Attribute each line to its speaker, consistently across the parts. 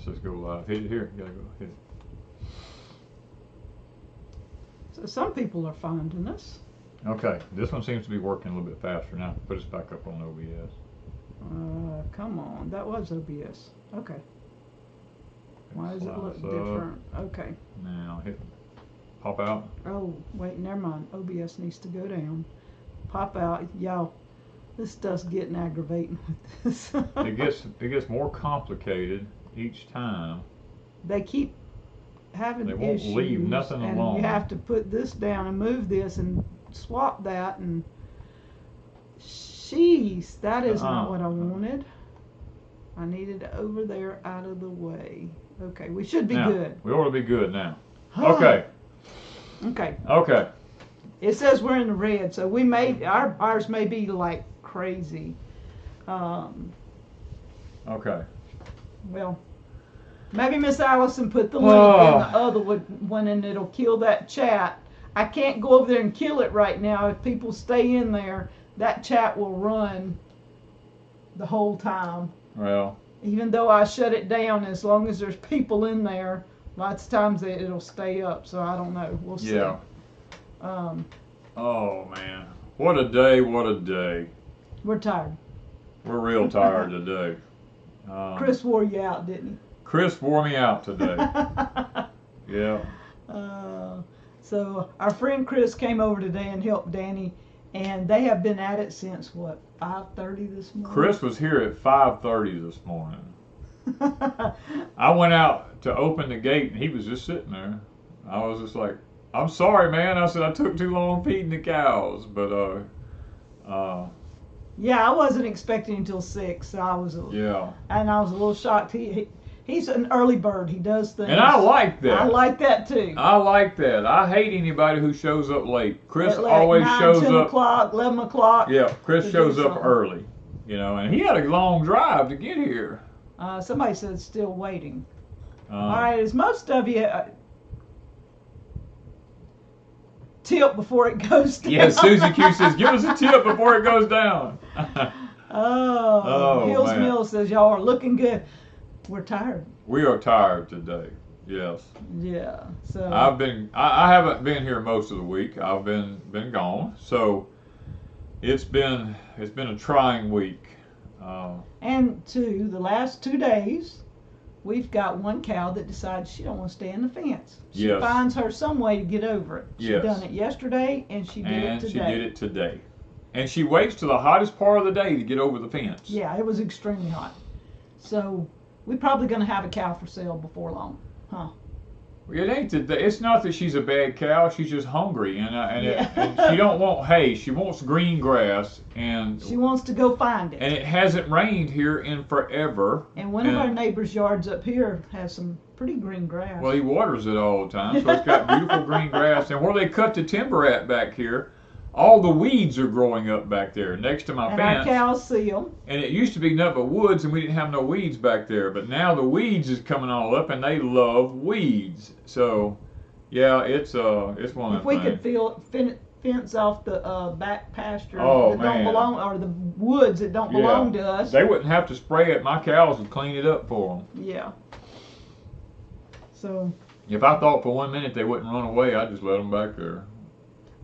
Speaker 1: says go live. Hit it here. You gotta go hit it.
Speaker 2: So some people are finding us.
Speaker 1: Okay, this one seems to be working a little bit faster now. Put us back up on OBS.
Speaker 2: Come on, that was OBS. Okay. Why does it look
Speaker 1: Slice up.
Speaker 2: different? Okay.
Speaker 1: Now hit pop out.
Speaker 2: Oh, wait, never mind. OBS needs to go down. Pop out. Y'all, this stuff's getting aggravating with this.
Speaker 1: It gets more complicated each time.
Speaker 2: They keep having
Speaker 1: They won't
Speaker 2: issues.
Speaker 1: leave nothing
Speaker 2: and
Speaker 1: alone.
Speaker 2: you have to put this down and move this and swap that and jeez, that is not what I wanted. I needed it over there out of the way. Okay, we should be
Speaker 1: now,
Speaker 2: good.
Speaker 1: We ought to be good now. Okay.
Speaker 2: Okay.
Speaker 1: Okay.
Speaker 2: It says we're in the red, so we may ours may be like crazy.
Speaker 1: Okay.
Speaker 2: Well, maybe Miss Allison put the link in the other one and it'll kill that chat. I can't go over there and kill it right now. If people stay in there, that chat will run the whole time.
Speaker 1: Well.
Speaker 2: Even though I shut it down, as long as there's people in there, lots of times it'll stay up. So I don't know. We'll see.
Speaker 1: Yeah. Oh man, what a day! What a day.
Speaker 2: We're tired.
Speaker 1: We're real tired today.
Speaker 2: Chris wore you out, didn't he?
Speaker 1: Chris wore me out today. Yeah.
Speaker 2: So our friend Chris came over today and helped Danny, and they have been at it since what, 5:30 this morning?
Speaker 1: Chris was here at 5:30 this morning. I went out to open the gate and he was just sitting there. I was just like, I'm sorry, man. I said I took too long feeding the cows, but
Speaker 2: yeah, I wasn't expecting until 6. So I was
Speaker 1: yeah.
Speaker 2: And I was a little shocked. He's an early bird. He does things.
Speaker 1: And I like that.
Speaker 2: I like that too.
Speaker 1: I like that. I hate anybody who shows up late. Chris
Speaker 2: At like
Speaker 1: always
Speaker 2: 9,
Speaker 1: shows
Speaker 2: 10
Speaker 1: up.
Speaker 2: o'clock, 11 o'clock.
Speaker 1: Yeah, Chris shows up
Speaker 2: something.
Speaker 1: early. You know, and he had a long drive to get here.
Speaker 2: Somebody said still waiting. All right, as most of you tip before it goes down.
Speaker 1: Yeah, Susie Q says, give us a tip before it goes down.
Speaker 2: Hills
Speaker 1: man.
Speaker 2: Mill says y'all are looking good. We're tired.
Speaker 1: We are tired today. Yes.
Speaker 2: Yeah. So
Speaker 1: I haven't been here most of the week. I've been gone. So it's been a trying week.
Speaker 2: And the last 2 days, we've got one cow that decides she don't want to stay in the fence. She
Speaker 1: Yes.
Speaker 2: finds her some way to get over it. She
Speaker 1: Yes.
Speaker 2: done it yesterday and she did it today.
Speaker 1: She did it today. And she waits to the hottest part of the day to get over the fence.
Speaker 2: Yeah, it was extremely hot. So we're probably going to have a cow for sale before long, huh?
Speaker 1: It ain't it's not that she's a bad cow. She's just hungry, and
Speaker 2: Yeah.
Speaker 1: she don't want hay. She wants green grass, and
Speaker 2: She wants to go find it.
Speaker 1: and it hasn't rained here in forever.
Speaker 2: And one of our neighbors' yards up here has some pretty green grass.
Speaker 1: Well, he waters it all the time, so it's got beautiful green grass. And where they cut the timber at back here, all the weeds are growing up back there next to my
Speaker 2: and
Speaker 1: fence.
Speaker 2: our cows see them.
Speaker 1: And it used to be nothing but woods, and we didn't have no weeds back there. But now the weeds is coming all up, and they love weeds. So, yeah, it's one of
Speaker 2: If
Speaker 1: them
Speaker 2: we
Speaker 1: things.
Speaker 2: could fence off the back pasture
Speaker 1: Oh,
Speaker 2: that
Speaker 1: man.
Speaker 2: don't belong, or the woods that don't belong to us.
Speaker 1: They wouldn't have to spray it. My cows would clean it up for them.
Speaker 2: Yeah. So.
Speaker 1: If I thought for 1 minute they wouldn't run away, I'd just let them back there.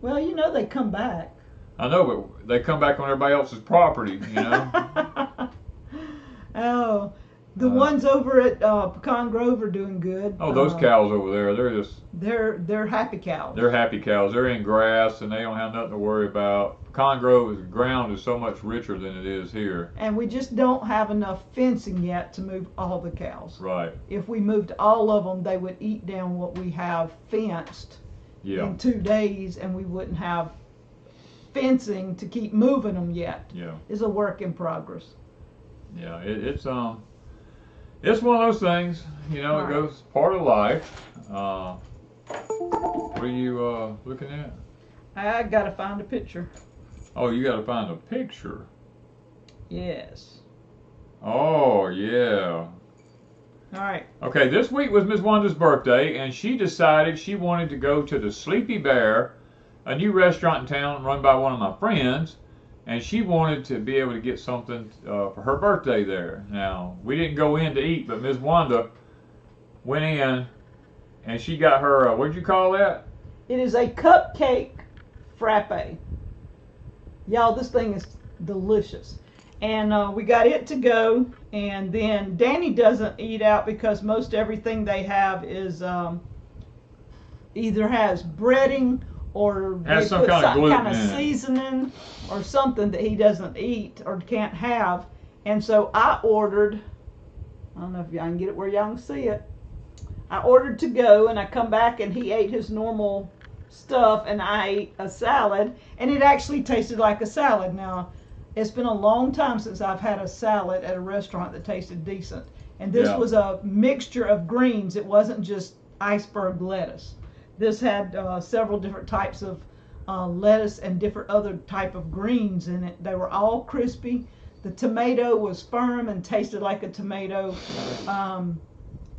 Speaker 2: Well, you know they come back.
Speaker 1: I know, but they come back on everybody else's property, you know.
Speaker 2: Oh, the ones over at Pecan Grove are doing good.
Speaker 1: Oh, those cows over there,
Speaker 2: they're happy cows.
Speaker 1: they're happy cows. They're in grass, and they don't have nothing to worry about. Pecan Grove's ground is so much richer than it is here.
Speaker 2: And we just don't have enough fencing yet to move all the cows.
Speaker 1: Right.
Speaker 2: If we moved all of them, they would eat down what we have fenced in 2 days, and we wouldn't have fencing to keep moving them yet.
Speaker 1: Yeah.
Speaker 2: It's a work in progress.
Speaker 1: Yeah, it's one of those things, you know.
Speaker 2: All
Speaker 1: It
Speaker 2: right.
Speaker 1: goes part of life. What are you looking at?
Speaker 2: I gotta find a picture.
Speaker 1: Oh, you got to find a picture.
Speaker 2: Yes.
Speaker 1: Oh, yeah.
Speaker 2: All right.
Speaker 1: Okay, this week was Miss Wanda's birthday, and she decided she wanted to go to the Sleepy Bear, a new restaurant in town run by one of my friends, and she wanted to be able to get something for her birthday there. Now, we didn't go in to eat, but Miss Wanda went in, and she got her, what'd you call that?
Speaker 2: It is a cupcake frappe. Y'all, this thing is delicious. And we got it to go, and then Danny doesn't eat out because most everything they have is either has breading or
Speaker 1: Has
Speaker 2: they
Speaker 1: some
Speaker 2: put
Speaker 1: kind of
Speaker 2: some
Speaker 1: gluten
Speaker 2: kind of
Speaker 1: in it.
Speaker 2: seasoning or something that he doesn't eat or can't have. And so I ordered, I don't know if y'all can get it where y'all can see it. I ordered to go, and I come back and he ate his normal stuff and I ate a salad, and it actually tasted like a salad. Now, it's been a long time since I've had a salad at a restaurant that tasted decent. And this was a mixture of greens. It wasn't just iceberg lettuce. This had several different types of lettuce and different other type of greens in it. They were all crispy. The tomato was firm and tasted like a tomato.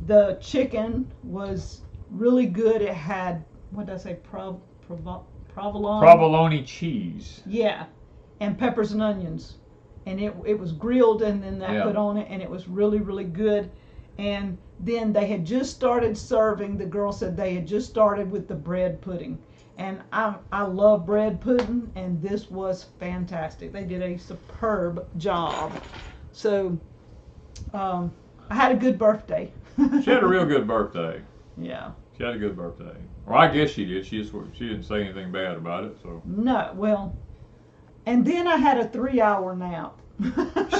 Speaker 2: The chicken was really good. It had, what did I say, provolone?
Speaker 1: Provolone cheese.
Speaker 2: Yeah, and peppers and onions. And it was grilled, and then that put on it, and it was really, really good. And then they had just started serving, the girl said they had just started with the bread pudding. And I love bread pudding, and this was fantastic. They did a superb job. So I had a good birthday.
Speaker 1: She had a real good birthday.
Speaker 2: Yeah.
Speaker 1: She had a good birthday. Well, I guess she did. She didn't say anything bad about it, so.
Speaker 2: No, well, and then I had a 3-hour nap.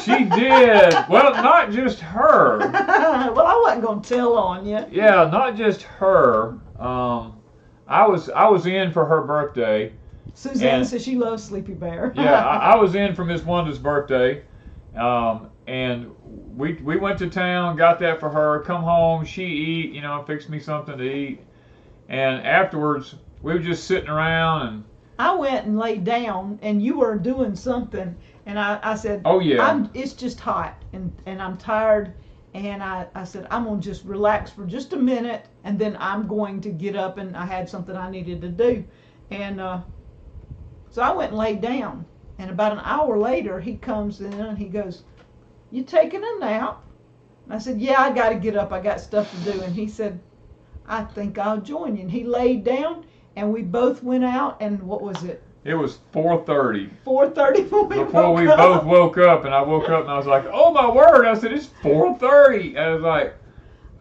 Speaker 1: She did. Well, not just her.
Speaker 2: Well, I wasn't going to tell on you.
Speaker 1: Yeah, not just her. I was in for her birthday.
Speaker 2: Suzanne says she loves Sleepy Bear.
Speaker 1: Yeah, I was in for Miss Wanda's birthday, and we went to town, got that for her. Come home, she eat, fixed me something to eat, and afterwards we were just sitting around and.
Speaker 2: I went and laid down, and you were doing something, and I said,
Speaker 1: "Oh yeah,
Speaker 2: it's just hot, and I'm tired." And I said, I'm going to just relax for just a minute, and then I'm going to get up, and I had something I needed to do. And so I went and laid down. And about an hour later, he comes in, and he goes, "You taking a nap?" And I said, "Yeah, I got to get up. I got stuff to do." And he said, "I think I'll join you." And he laid down, and we both went out, and what was it?
Speaker 1: It was 4:30.
Speaker 2: 4:30
Speaker 1: before we both woke up, and I woke up and I was like, "Oh my word!" I said, "It's 4:30." I was like,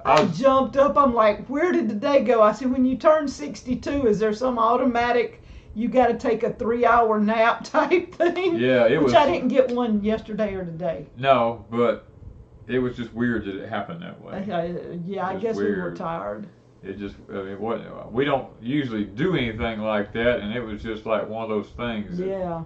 Speaker 2: I jumped up. I'm like, "Where did the day go?" I said, "When you turn 62, is there some automatic? You got to take a 3-hour nap type thing?"
Speaker 1: Yeah, it was.
Speaker 2: Which I didn't get one yesterday or today.
Speaker 1: No, but it was just weird that it happened that way.
Speaker 2: Yeah, I guess
Speaker 1: weird.
Speaker 2: We were tired.
Speaker 1: It just, we don't usually do anything like that, and it was just like one of those things.
Speaker 2: Yeah.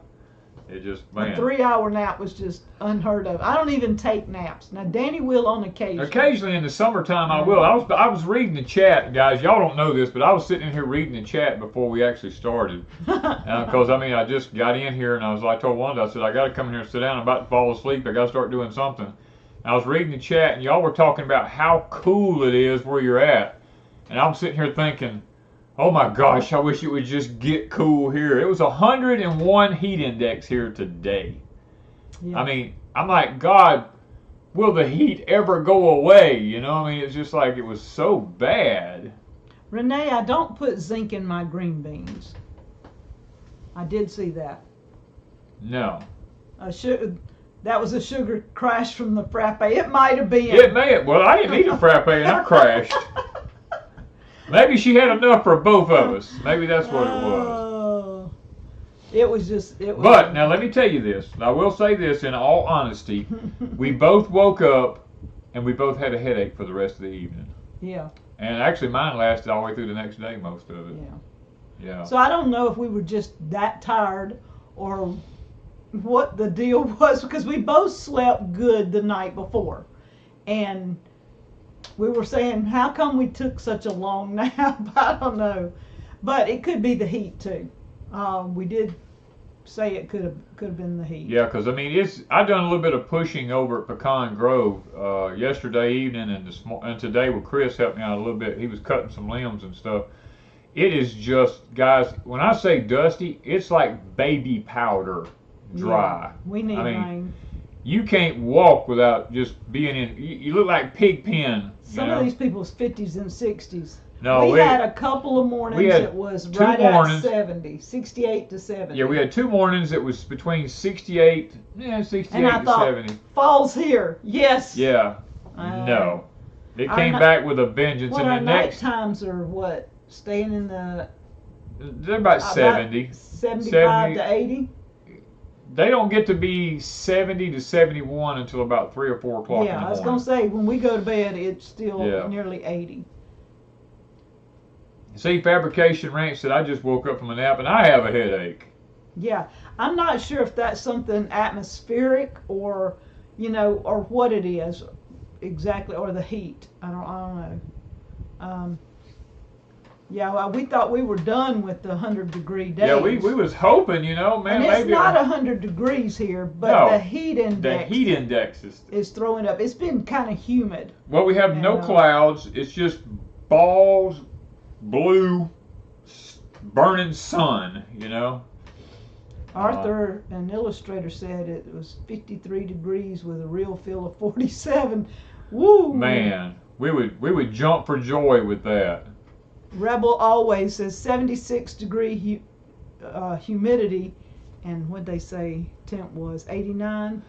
Speaker 1: It just, man.
Speaker 2: A 3-hour nap was just unheard of. I don't even take naps. Now, Danny will on occasion.
Speaker 1: Occasionally in the summertime I will. I was reading the chat, guys. Y'all don't know this, but I was sitting in here reading the chat before we actually started. Because, I just got in here, and I told Wanda, I said, I got to come in here and sit down. I'm about to fall asleep. I got to start doing something. And I was reading the chat, and y'all were talking about how cool it is where you're at. And I'm sitting here thinking, oh my gosh, I wish it would just get cool here. It was 101 heat index here today. Yeah. I'm like, God, will the heat ever go away? It's just like it was so bad.
Speaker 2: Renee, I don't put zinc in my green beans. I did see that.
Speaker 1: No.
Speaker 2: That was a sugar crash from the frappe. It might have been.
Speaker 1: It may have. Well, I didn't eat a frappe and I crashed. Maybe she had enough for both of us. Maybe that's what it was.
Speaker 2: It was.
Speaker 1: But now let me tell you this. I will say this in all honesty. We both woke up and we both had a headache for the rest of the evening.
Speaker 2: Yeah.
Speaker 1: And actually mine lasted all the way through the next day, most of it. Yeah.
Speaker 2: So I don't know if we were just that tired or what the deal was, because we both slept good the night before. And we were saying, how come we took such a long nap? I don't know. But it could be the heat, too. We did say it could have been the heat.
Speaker 1: Yeah, because, I've done a little bit of pushing over at Pecan Grove yesterday evening and today with Chris helped me out a little bit. He was cutting some limbs and stuff. It is just, guys, when I say dusty, it's like baby powder dry.
Speaker 2: Yeah, we need rain.
Speaker 1: you can't walk without just being in. You look like Pigpen.
Speaker 2: Some of these people's 50s and 60s.
Speaker 1: No,
Speaker 2: we had a couple of mornings it was right at 70, 68 to 70.
Speaker 1: Yeah, we had 2 mornings that was between 68
Speaker 2: and
Speaker 1: to 70.
Speaker 2: Fall's here, yes.
Speaker 1: Yeah, no. It came back with a vengeance.
Speaker 2: What,
Speaker 1: and
Speaker 2: our
Speaker 1: the
Speaker 2: night
Speaker 1: next
Speaker 2: times are what? Staying in the...
Speaker 1: They're about 70.
Speaker 2: 75 to 80?
Speaker 1: They don't get to be 70 to 71 until about 3 or 4 o'clock in the morning.
Speaker 2: Yeah, I was going to say, when we go to bed, it's still nearly 80.
Speaker 1: See, Fabrication Ranch said, I just woke up from a nap and I have a headache.
Speaker 2: Yeah, I'm not sure if that's something atmospheric or, or what it is exactly, or the heat. I don't know. Yeah, well, we thought we were done with the 100-degree days.
Speaker 1: Yeah, we was hoping, man.
Speaker 2: And it's
Speaker 1: maybe
Speaker 2: not 100 degrees here, but the heat index. Is throwing up. It's been kind of humid.
Speaker 1: Well, we have no clouds. It's just balls, blue, burning sun,
Speaker 2: Arthur, an illustrator, said it was 53 degrees with a real feel of 47. Woo!
Speaker 1: Man, we would jump for joy with that.
Speaker 2: Rebel always says 76-degree humidity, and what'd they say temp was 89?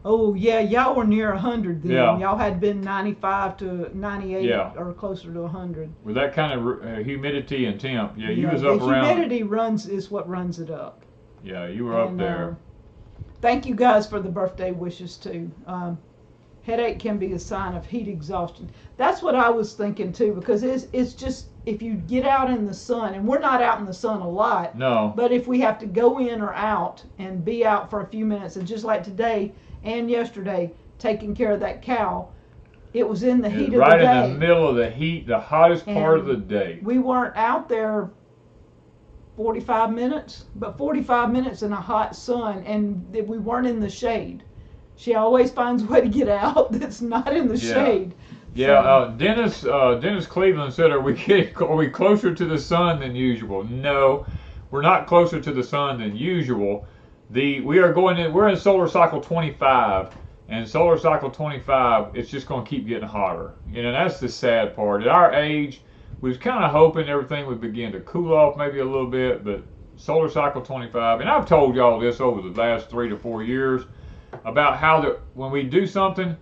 Speaker 2: Oh yeah, y'all were near 100 then.
Speaker 1: Yeah.
Speaker 2: Y'all had been 95 to 98 or closer to 100.
Speaker 1: With that kind of humidity and temp, you was up
Speaker 2: the
Speaker 1: around.
Speaker 2: The humidity is what runs it up.
Speaker 1: Yeah, you were up there.
Speaker 2: Thank you guys for the birthday wishes too. Headache can be a sign of heat exhaustion. That's what I was thinking too, because it's just if you get out in the sun, and we're not out in the sun a lot.
Speaker 1: No.
Speaker 2: But if we have to go in or out and be out for a few minutes, and just like today and yesterday, taking care of that cow, it was in the heat of the day.
Speaker 1: Right in the middle of the heat, the hottest part of the day.
Speaker 2: We weren't out there 45 minutes, but 45 minutes in a hot sun, and we weren't in the shade. She always finds a way to get out that's not in the shade.
Speaker 1: Yeah, Dennis Cleveland said, are we closer to the sun than usual? No, we're not closer to the sun than usual. We're in solar cycle 25, and solar cycle 25, it's just going to keep getting hotter. That's the sad part. At our age, we was kind of hoping everything would begin to cool off maybe a little bit, but solar cycle 25, and I've told y'all this over the last 3 to 4 years about how when we do something,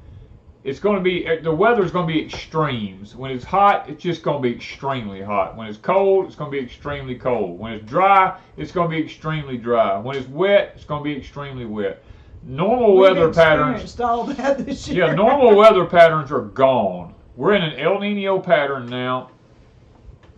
Speaker 1: the weather's going to be extremes. When it's hot, it's just going to be extremely hot. When it's cold, it's going to be extremely cold. When it's dry, it's going to be extremely dry. When it's wet, it's going to be extremely wet. Normal weather patterns.
Speaker 2: All that this year.
Speaker 1: Yeah, normal weather patterns are gone. We're in an El Nino pattern now,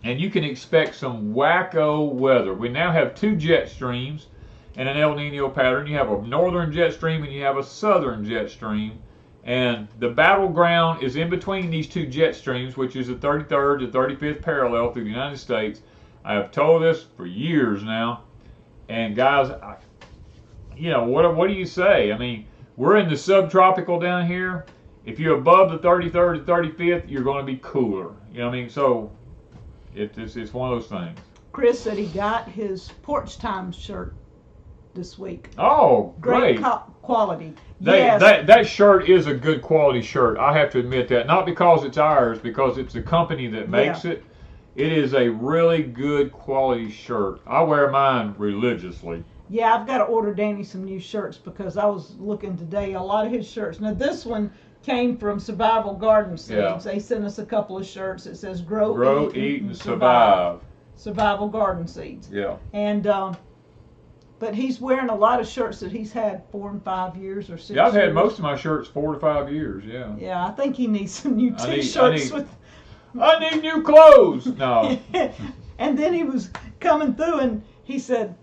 Speaker 1: and you can expect some wacko weather. We now have 2 jet streams in an El Nino pattern. You have a northern jet stream and you have a southern jet stream. And the battleground is in between these 2 jet streams, which is the 33rd to 35th parallel through the United States. I have told this for years now. And guys, what do you say? I mean, we're in the subtropical down here. If you're above the 33rd to 35th, you're going to be cooler. So it's one of those things.
Speaker 2: Chris said he got his Porch Time shirt this week.
Speaker 1: Oh, great.
Speaker 2: Quality.
Speaker 1: Yes. That shirt is a good quality shirt. I have to admit that. Not because it's ours, because it's the company that makes it. It is a really good quality shirt. I wear mine religiously.
Speaker 2: Yeah, I've got to order Danny some new shirts because I was looking today, a lot of his shirts. Now, this one came from Survival Garden Seeds.
Speaker 1: Yeah.
Speaker 2: They sent us a couple of shirts. It says Grow,
Speaker 1: Eat, and Survive.
Speaker 2: Survival Garden Seeds.
Speaker 1: Yeah.
Speaker 2: And but he's wearing a lot of shirts that he's had 4 and 5 years or 6 years.
Speaker 1: Yeah, I've had most of my shirts 4 to 5 years, yeah.
Speaker 2: Yeah, I think he needs some new t-shirts.
Speaker 1: I need new clothes! No.
Speaker 2: And then he was coming through and he said,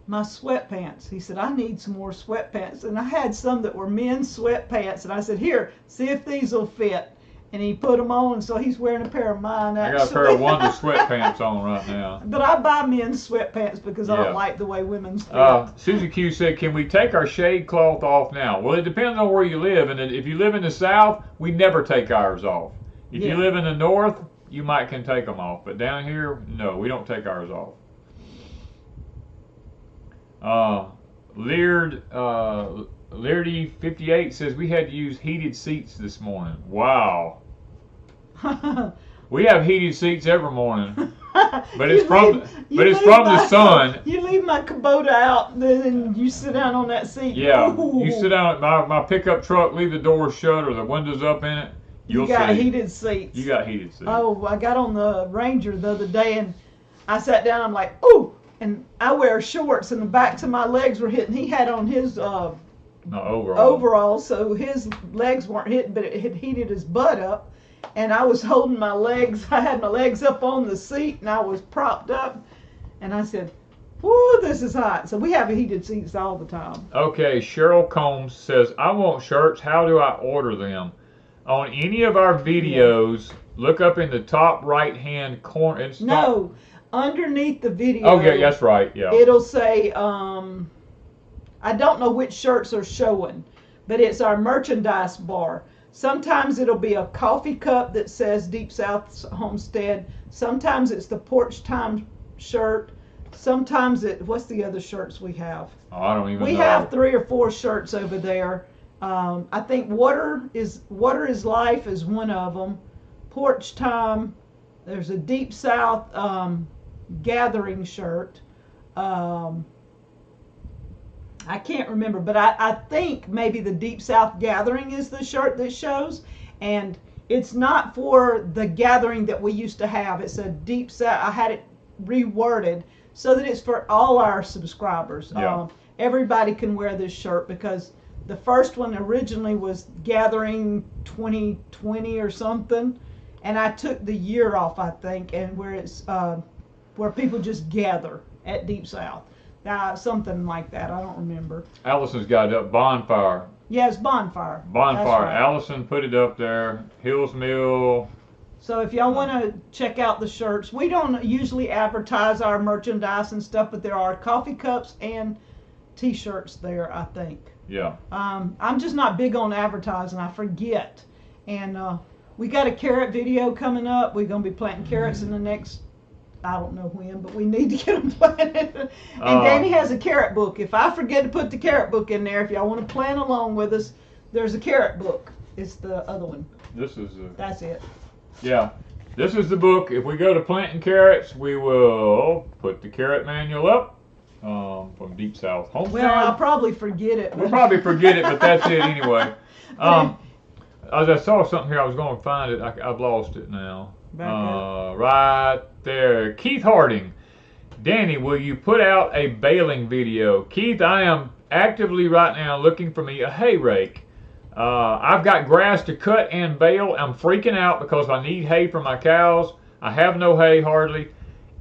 Speaker 2: my sweatpants. He said, I need some more sweatpants. And I had some that were men's sweatpants. And I said, here, see if these will fit. And he put them on, so he's wearing a pair of mine, actually.
Speaker 1: I got a pair of Wanda sweatpants on right now.
Speaker 2: But I buy men's sweatpants because I don't like the way women's fit.
Speaker 1: Susie Q said, can we take our shade cloth off now? Well, it depends on where you live. And if you live in the South, we never take ours off. If you live in the North, you can take them off. But down here, no, we don't take ours off. Lairdy58 says we had to use heated seats this morning. Wow. We have heated seats every morning. But it's from the sun.
Speaker 2: You leave my Kubota out, then you sit down on that seat.
Speaker 1: Yeah,
Speaker 2: Ooh.
Speaker 1: you sit down at my pickup truck, leave the door shut or the windows up in it.
Speaker 2: You got heated seats.
Speaker 1: You got heated seats.
Speaker 2: Oh, I got on the Ranger the other day and I sat down. I'm like, ooh, and I wear shorts and the backs of my legs were hitting. He had on his overalls, so his legs weren't hitting, but it had heated his butt up. And I was holding my legs. I had my legs up on the seat and I was propped up. And I said, whoo, this is hot. So we have heated seats all the time.
Speaker 1: Okay, Cheryl Combs says, I want shirts. How do I order them? On any of our videos, look up in the top right-hand corner.
Speaker 2: Underneath the video.
Speaker 1: Oh, yeah, that's right. Yeah.
Speaker 2: It'll say, I don't know which shirts are showing, but it's our merchandise bar. Sometimes it'll be a coffee cup that says Deep South Homestead. Sometimes it's the Porch Time shirt. Sometimes what's the other shirts we have?
Speaker 1: Oh, I don't even know.
Speaker 2: We have 3 or 4 shirts over there. I think Water is Life is one of them. Porch Time. There's a Deep South Gathering shirt. I can't remember, but I think maybe the Deep South Gathering is the shirt that shows, and it's not for the gathering that we used to have. It's a Deep South. I had it reworded so that it's for all our subscribers.
Speaker 1: Yeah.
Speaker 2: Everybody can wear this shirt because the first one originally was Gathering 2020 or something, and I took the year off, I think, and where it's where people just gather at Deep South. Something like that. I don't remember.
Speaker 1: Allison's got it up. Bonfire.
Speaker 2: Yeah, it's Bonfire.
Speaker 1: Bonfire.
Speaker 2: Right.
Speaker 1: Allison put it up there. Hills Mill.
Speaker 2: So if y'all want to check out the shirts, we don't usually advertise our merchandise and stuff, but there are coffee cups and T-shirts there, I think.
Speaker 1: Yeah.
Speaker 2: I'm just not big on advertising. I forget. And we got a carrot video coming up. We're going to be planting carrots in the next, I don't know when, but we need to get them planted. And Danny has a carrot book. If I forget to put the carrot book in there, if y'all want to plan along with us, there's a carrot book. It's the other one. That's it.
Speaker 1: Yeah. This is the book. If we go to planting carrots, we will put the carrot manual up from Deep South Homestead.
Speaker 2: Well, I'll probably forget it.
Speaker 1: We'll probably forget it, but that's it anyway. As I saw something here, I was going to find it. I've lost it now. Right there. Keith Harding. Danny, will you put out a baling video? Keith, I am actively right now looking for me a hay rake. I've got grass to cut and bale. I'm freaking out because I need hay for my cows. I have no hay hardly,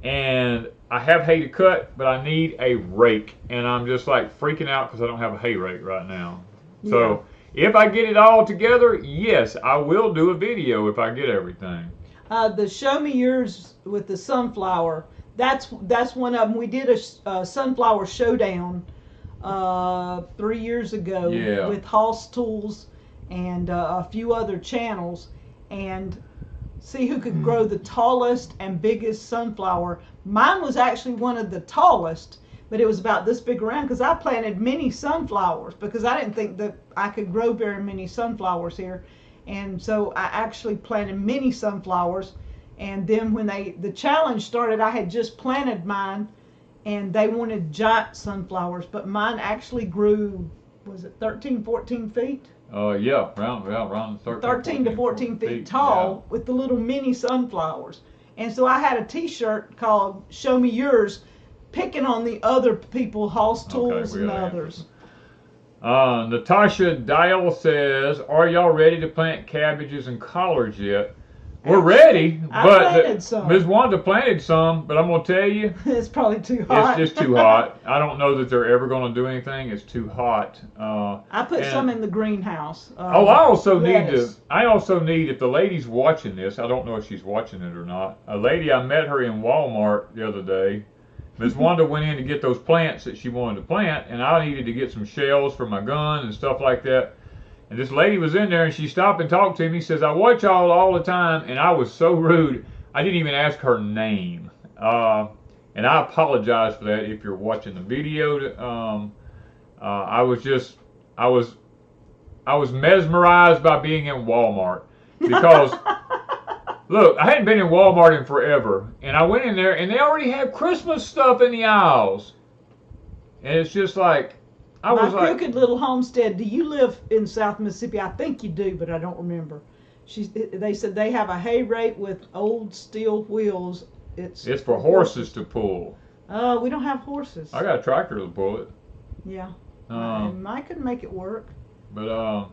Speaker 1: and I have hay to cut, but I need a rake, and I'm just like freaking out because I don't have a hay rake right now. Yeah. So if I get it all together, yes, I will do a video if I get everything.
Speaker 2: The Show Me Yours with the sunflower, that's one of them. We did a sunflower showdown 3 years ago with Hoss Tools and a few other channels, and see who could grow the tallest and biggest sunflower. Mine was actually one of the tallest, but it was about this big around because I planted many sunflowers because I didn't think that I could grow very many sunflowers here. And so I actually planted many sunflowers, and then when the challenge started, I had just planted mine, and they wanted giant sunflowers, but mine actually grew, was it 13, 14 feet?
Speaker 1: Yeah, around
Speaker 2: 13 to 14 feet tall with the little mini sunflowers. And so I had a T-shirt called Show Me Yours, picking on the other people, Hoss Tools and others.
Speaker 1: Natasha Dial says, are y'all ready to plant cabbages and collards yet? We're ready, but Ms. Wanda planted some, but I'm going to tell you,
Speaker 2: it's probably too hot.
Speaker 1: It's just too hot. I don't know that they're ever going to do anything. It's too hot.
Speaker 2: I put some in the greenhouse.
Speaker 1: I also need, if the lady's watching this, I don't know if she's watching it or not, a lady, I met her in Walmart the other day. Ms. Wanda went in to get those plants that she wanted to plant, and I needed to get some shells for my gun and stuff like that. And this lady was in there, and she stopped and talked to me. Says, I watch y'all all the time, and I was so rude. I didn't even ask her name. And I apologize for that if you're watching the video. I was just I was mesmerized by being in Walmart because look, I hadn't been in Walmart in forever, and I went in there and they already had Christmas stuff in the aisles, and it's just like
Speaker 2: My crooked little homestead. Do you live in South Mississippi? I think you do, but I don't remember. They said they have a hay rake with old steel wheels. It's
Speaker 1: for horses to pull.
Speaker 2: We don't have horses.
Speaker 1: I got a tractor to pull it.
Speaker 2: Yeah. And I could make it work.
Speaker 1: But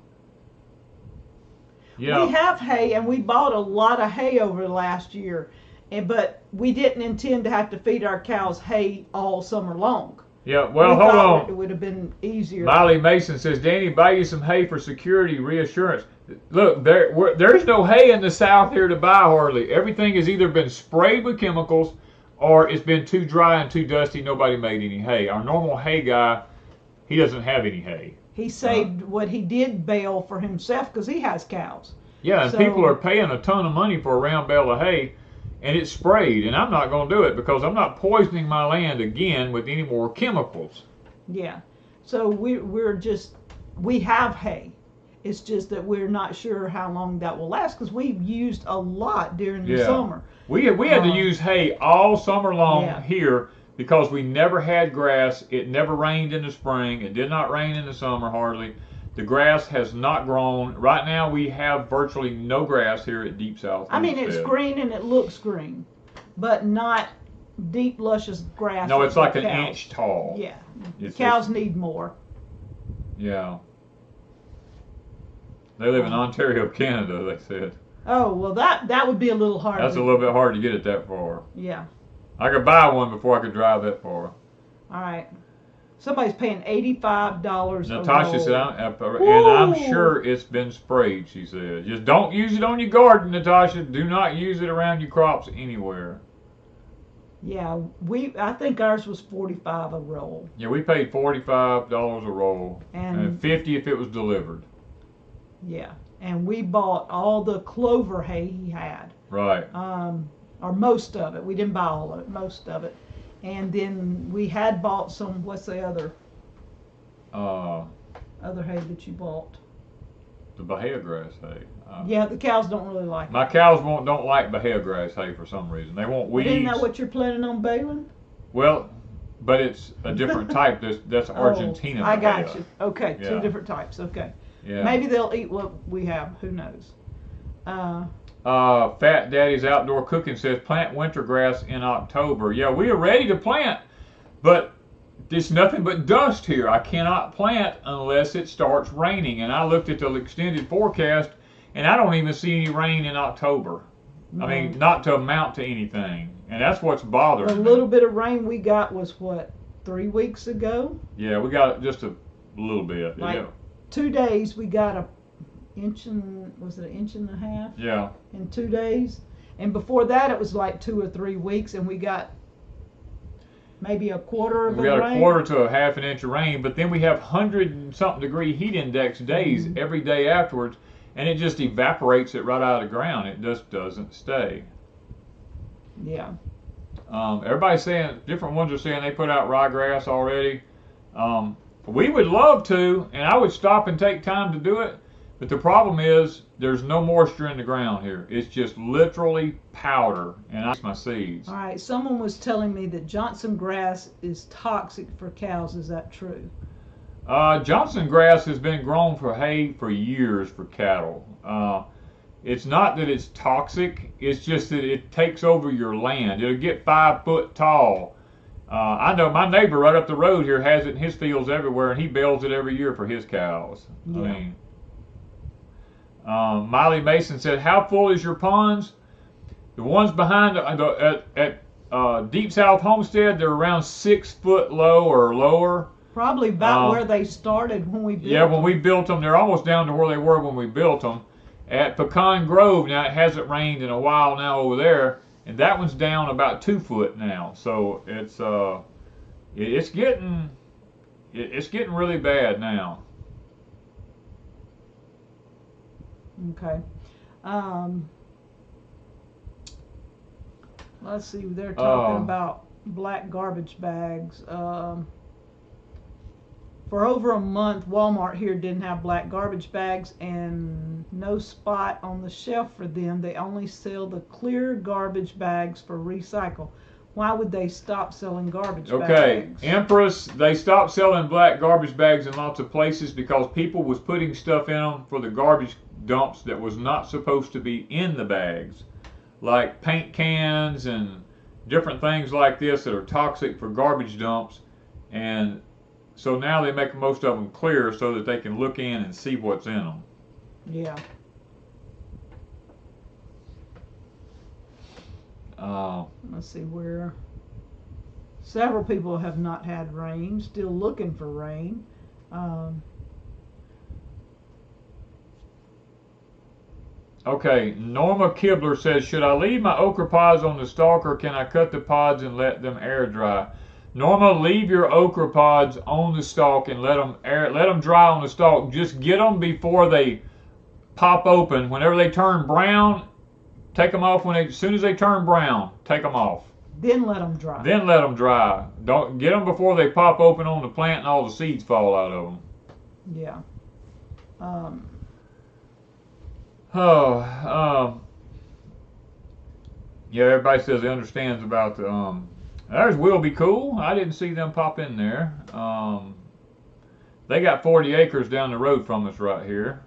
Speaker 1: yeah.
Speaker 2: We have hay, and we bought a lot of hay over the last year, but we didn't intend to have to feed our cows hay all summer long.
Speaker 1: Yeah, well, hold on.
Speaker 2: It would have been easier.
Speaker 1: Miley Mason says, Danny, buy you some hay for security reassurance. Look, there's no hay in the South here to buy hardly. Everything has either been sprayed with chemicals or it's been too dry and too dusty. Nobody made any hay. Our normal hay guy, he doesn't have any hay.
Speaker 2: He saved what he did bale for himself because he has cows.
Speaker 1: Yeah, and people are paying a ton of money for a round bale of hay. And it's sprayed, and I'm not going to do it because I'm not poisoning my land again with any more chemicals.
Speaker 2: Yeah, so we have hay. It's just that we're not sure how long that will last because we've used a lot during the summer.
Speaker 1: We had to use hay all summer long here because we never had grass. It never rained in the spring. It did not rain in the summer hardly. The grass has not grown. Right now we have virtually no grass here at Deep South.
Speaker 2: I mean, it's green and it looks green, but not deep, luscious grass.
Speaker 1: No, it's like an inch tall.
Speaker 2: Yeah, cows need more.
Speaker 1: Yeah. They live in Ontario, Canada, they said.
Speaker 2: Oh, well, that would be a little hard.
Speaker 1: That's a little bit hard to get it that far.
Speaker 2: Yeah.
Speaker 1: I could buy one before I could drive that far.
Speaker 2: All right. Somebody's paying $85
Speaker 1: Natasha said, and I'm sure it's been sprayed, she said. Just don't use it on your garden, Natasha. Do not use it around your crops anywhere.
Speaker 2: Yeah, I think ours was $45 a roll.
Speaker 1: Yeah, we paid $45 a roll and $50 if it was delivered.
Speaker 2: Yeah, and we bought all the clover hay he had.
Speaker 1: Right.
Speaker 2: Or most of it. We didn't buy all of it, most of it. And then we had bought some, what's the other hay that you bought?
Speaker 1: The Bahia grass hay.
Speaker 2: Yeah, the cows don't really like it.
Speaker 1: My cows don't like Bahia grass hay for some reason. They want weeds.
Speaker 2: Isn't that what you're planning on baling?
Speaker 1: Well, but it's a different type. That's Argentina Bahia.
Speaker 2: I got you. Okay, two different types. Okay.
Speaker 1: Yeah.
Speaker 2: Maybe they'll eat what we have. Who knows?
Speaker 1: Fat Daddy's Outdoor Cooking says plant winter grass in October. Yeah, we are ready to plant, but there's nothing but dust here. I cannot plant unless it starts raining. And I looked at the extended forecast, and I don't even see any rain in October. I mean, not to amount to anything. And that's what's bothering me.
Speaker 2: The little bit of rain we got was, what, 3 weeks ago?
Speaker 1: Yeah, we got just a little bit.
Speaker 2: Like 2 days we got an inch and a half?
Speaker 1: Yeah.
Speaker 2: In 2 days. And before that it was like 2 or 3 weeks, and we got maybe a quarter of the rain.
Speaker 1: We got a quarter to a half an inch of rain, but then we have 100-something degree heat index days every day afterwards, and it just evaporates it right out of the ground. It just doesn't stay.
Speaker 2: Yeah.
Speaker 1: Everybody's saying, different ones are saying they put out ryegrass already. We would love to, and I would stop and take time to do it, but the problem is there's no moisture in the ground here. It's just literally powder, and I my seeds.
Speaker 2: All right, someone was telling me that Johnson grass is toxic for cows. Is that true?
Speaker 1: Johnson grass has been grown for hay for years for cattle. It's not that it's toxic, it's just that it takes over your land. It'll get 5 foot tall. I know my neighbor right up the road here has it in his fields everywhere, and he bales it every year for his cows.
Speaker 2: Yeah.
Speaker 1: I mean, Miley Mason said, how full is your ponds? The ones behind at Deep South Homestead, they're around 6 foot low or lower.
Speaker 2: Probably about where they started when we built them.
Speaker 1: Yeah, when we built them, they're almost down to where they were when we built them. At Pecan Grove, now it hasn't rained in a while now over there, and that one's down about 2 foot now. So it's getting really bad now.
Speaker 2: Okay. Let's see. They're talking about black garbage bags. For over a month, Walmart here didn't have black garbage bags and no spot on the shelf for them. They only sell the clear garbage bags for recycle. Why would they stop selling garbage bags?
Speaker 1: Okay, Empress, they stopped selling black garbage bags in lots of places because people was putting stuff in them for the garbage dumps that was not supposed to be in the bags. Like paint cans and different things like this that are toxic for garbage dumps. And so now they make most of them clear so that they can look in and see what's in them.
Speaker 2: Yeah. Let's see where. Several people have not had rain, still looking for rain.
Speaker 1: Okay, Norma Kibler says, should I leave my okra pods on the stalk or can I cut the pods and let them air dry? Norma, leave your okra pods on the stalk and let them dry on the stalk. Just get them before they pop open. Whenever they turn brown, take them off. As soon as they turn brown, take them off.
Speaker 2: Then let them dry.
Speaker 1: Then let them dry. Don't get them before they pop open on the plant and all the seeds fall out of them.
Speaker 2: Yeah.
Speaker 1: Yeah, everybody says they understands about the Theirs will be cool. I didn't see them pop in there. They got 40 acres down the road from us right here.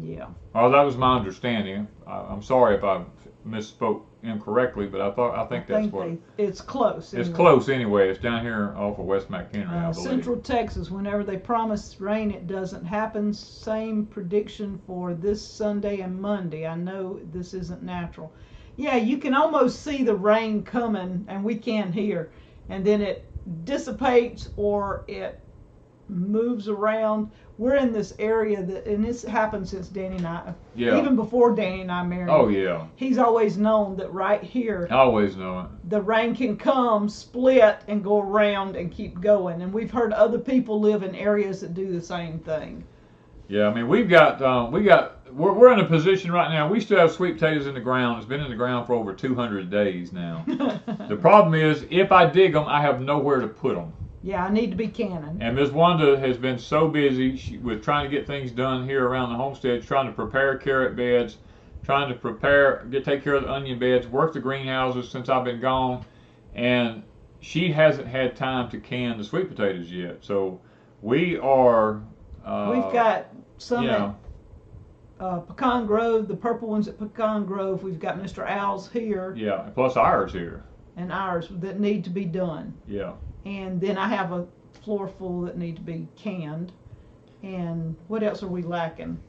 Speaker 2: Yeah.
Speaker 1: Oh, that was my understanding. I'm sorry if I misspoke incorrectly, but I think that's what.
Speaker 2: It's close.
Speaker 1: It's close anyway. It's down here off of West McHenry, I believe.
Speaker 2: Central Texas, whenever they promise rain, it doesn't happen. Same prediction for this Sunday and Monday. I know this isn't natural. Yeah, you can almost see the rain coming, and we can here. And then it dissipates or it moves around. We're in this area and this happened since Danny and I, even before Danny and I married.
Speaker 1: Oh, yeah.
Speaker 2: He's always known that right here,
Speaker 1: I always know it.
Speaker 2: The rain can come, split, and go around and keep going. And we've heard other people live in areas that do the same thing.
Speaker 1: Yeah, I mean, we're in a position right now. We still have sweet potatoes in the ground. It's been in the ground for over 200 days now. The problem is, if I dig them, I have nowhere to put them.
Speaker 2: Yeah, I need to be canning.
Speaker 1: And Ms. Wanda has been so busy with trying to get things done here around the homestead, trying to prepare carrot beds, trying to take care of the onion beds, work the greenhouses since I've been gone, and she hasn't had time to can the sweet potatoes yet. So we are.
Speaker 2: We've got some at Pecan Grove, the purple ones at Pecan Grove. We've got Mr. Owl's here.
Speaker 1: Yeah, plus ours here.
Speaker 2: And ours that need to be done.
Speaker 1: Yeah.
Speaker 2: And then I have a floor full that need to be canned. And what else are we lacking?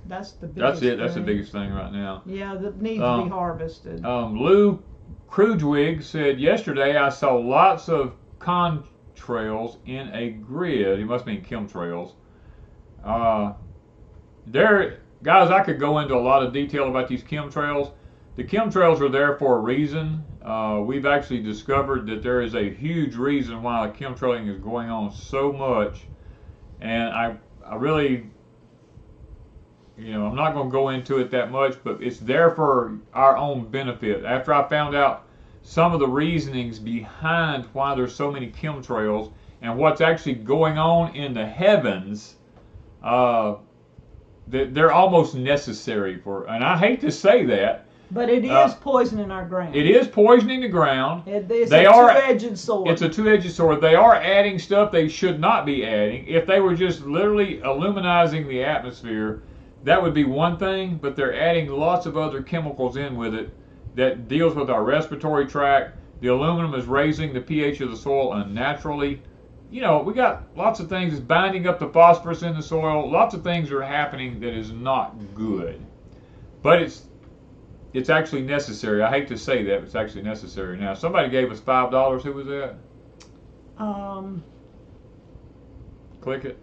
Speaker 2: That's the biggest
Speaker 1: thing. That's the biggest thing right now.
Speaker 2: Yeah, that needs to be harvested.
Speaker 1: Lou Krugewig said, yesterday I saw lots of contrails in a grid. He must mean chemtrails. Guys, I could go into a lot of detail about these chemtrails. The chemtrails are there for a reason. We've actually discovered that there is a huge reason why the chemtrailing is going on so much. And I really, I'm not going to go into it that much, but it's there for our own benefit. After I found out some of the reasonings behind why there's so many chemtrails and what's actually going on in the heavens, they're almost necessary and I hate to say that.
Speaker 2: But it is poisoning our ground.
Speaker 1: It is poisoning the ground.
Speaker 2: It's a two-edged sword.
Speaker 1: It's a two-edged sword. They are adding stuff they should not be adding. If they were just literally illuminizing the atmosphere, that would be one thing, but they're adding lots of other chemicals in with it that deals with our respiratory tract. The aluminum is raising the pH of the soil unnaturally. We got lots of things. It's binding up the phosphorus in the soil. Lots of things are happening that is not good. But it's actually necessary. I hate to say that, but it's actually necessary. Now, somebody gave us $5. Who was that? Click it.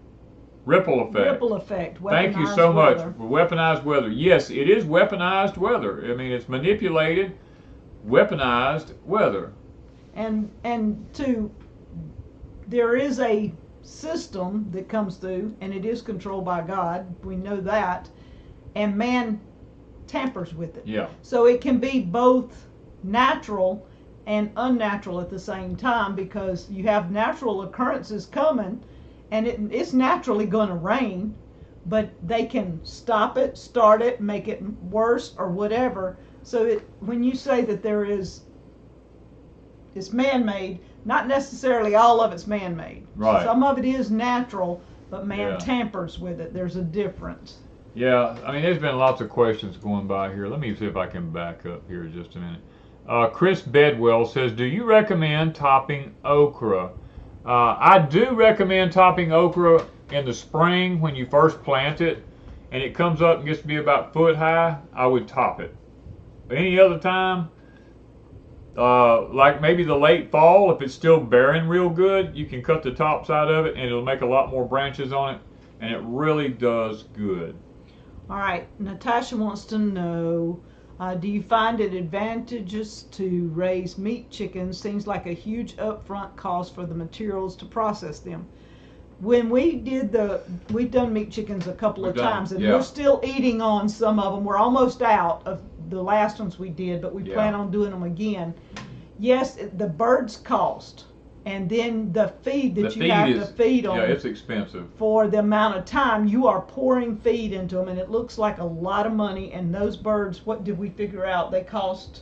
Speaker 1: Ripple effect.
Speaker 2: Ripple effect.
Speaker 1: Thank you so much for weaponized weather. Yes, it is weaponized weather. I mean, it's manipulated, weaponized weather.
Speaker 2: And there is a system that comes through, and it is controlled by God. We know that. And man tampers with it.
Speaker 1: Yeah.
Speaker 2: So it can be both natural and unnatural at the same time, because you have natural occurrences coming and it's naturally going to rain, but they can stop it, start it, make it worse or whatever. So when you say that it's man-made, not necessarily all of it's man-made.
Speaker 1: Right.
Speaker 2: Some of it is natural, but man
Speaker 1: Yeah.
Speaker 2: tampers with it. There's a difference.
Speaker 1: Yeah, I mean, there's been lots of questions going by here. Let me see if I can back up here just a minute. Chris Bedwell says, do you recommend topping okra? I do recommend topping okra in the spring when you first plant it, and it comes up and gets to be about foot high. I would top it. Any other time, like maybe the late fall, if it's still bearing real good, you can cut the top side of it and it'll make a lot more branches on it, and it really does good.
Speaker 2: All right, Natasha wants to know, do you find it advantageous to raise meat chickens? Seems like a huge upfront cost for the materials to process them. When we've done meat chickens a couple of times, and we're still eating on some of them. We're almost out of the last ones we did, but we plan on doing them again. Yes, the birds cost, and then the feed that you have to feed them.
Speaker 1: Yeah, it's expensive.
Speaker 2: For the amount of time you are pouring feed into them, and it looks like a lot of money. And those birds, what did we figure out? They cost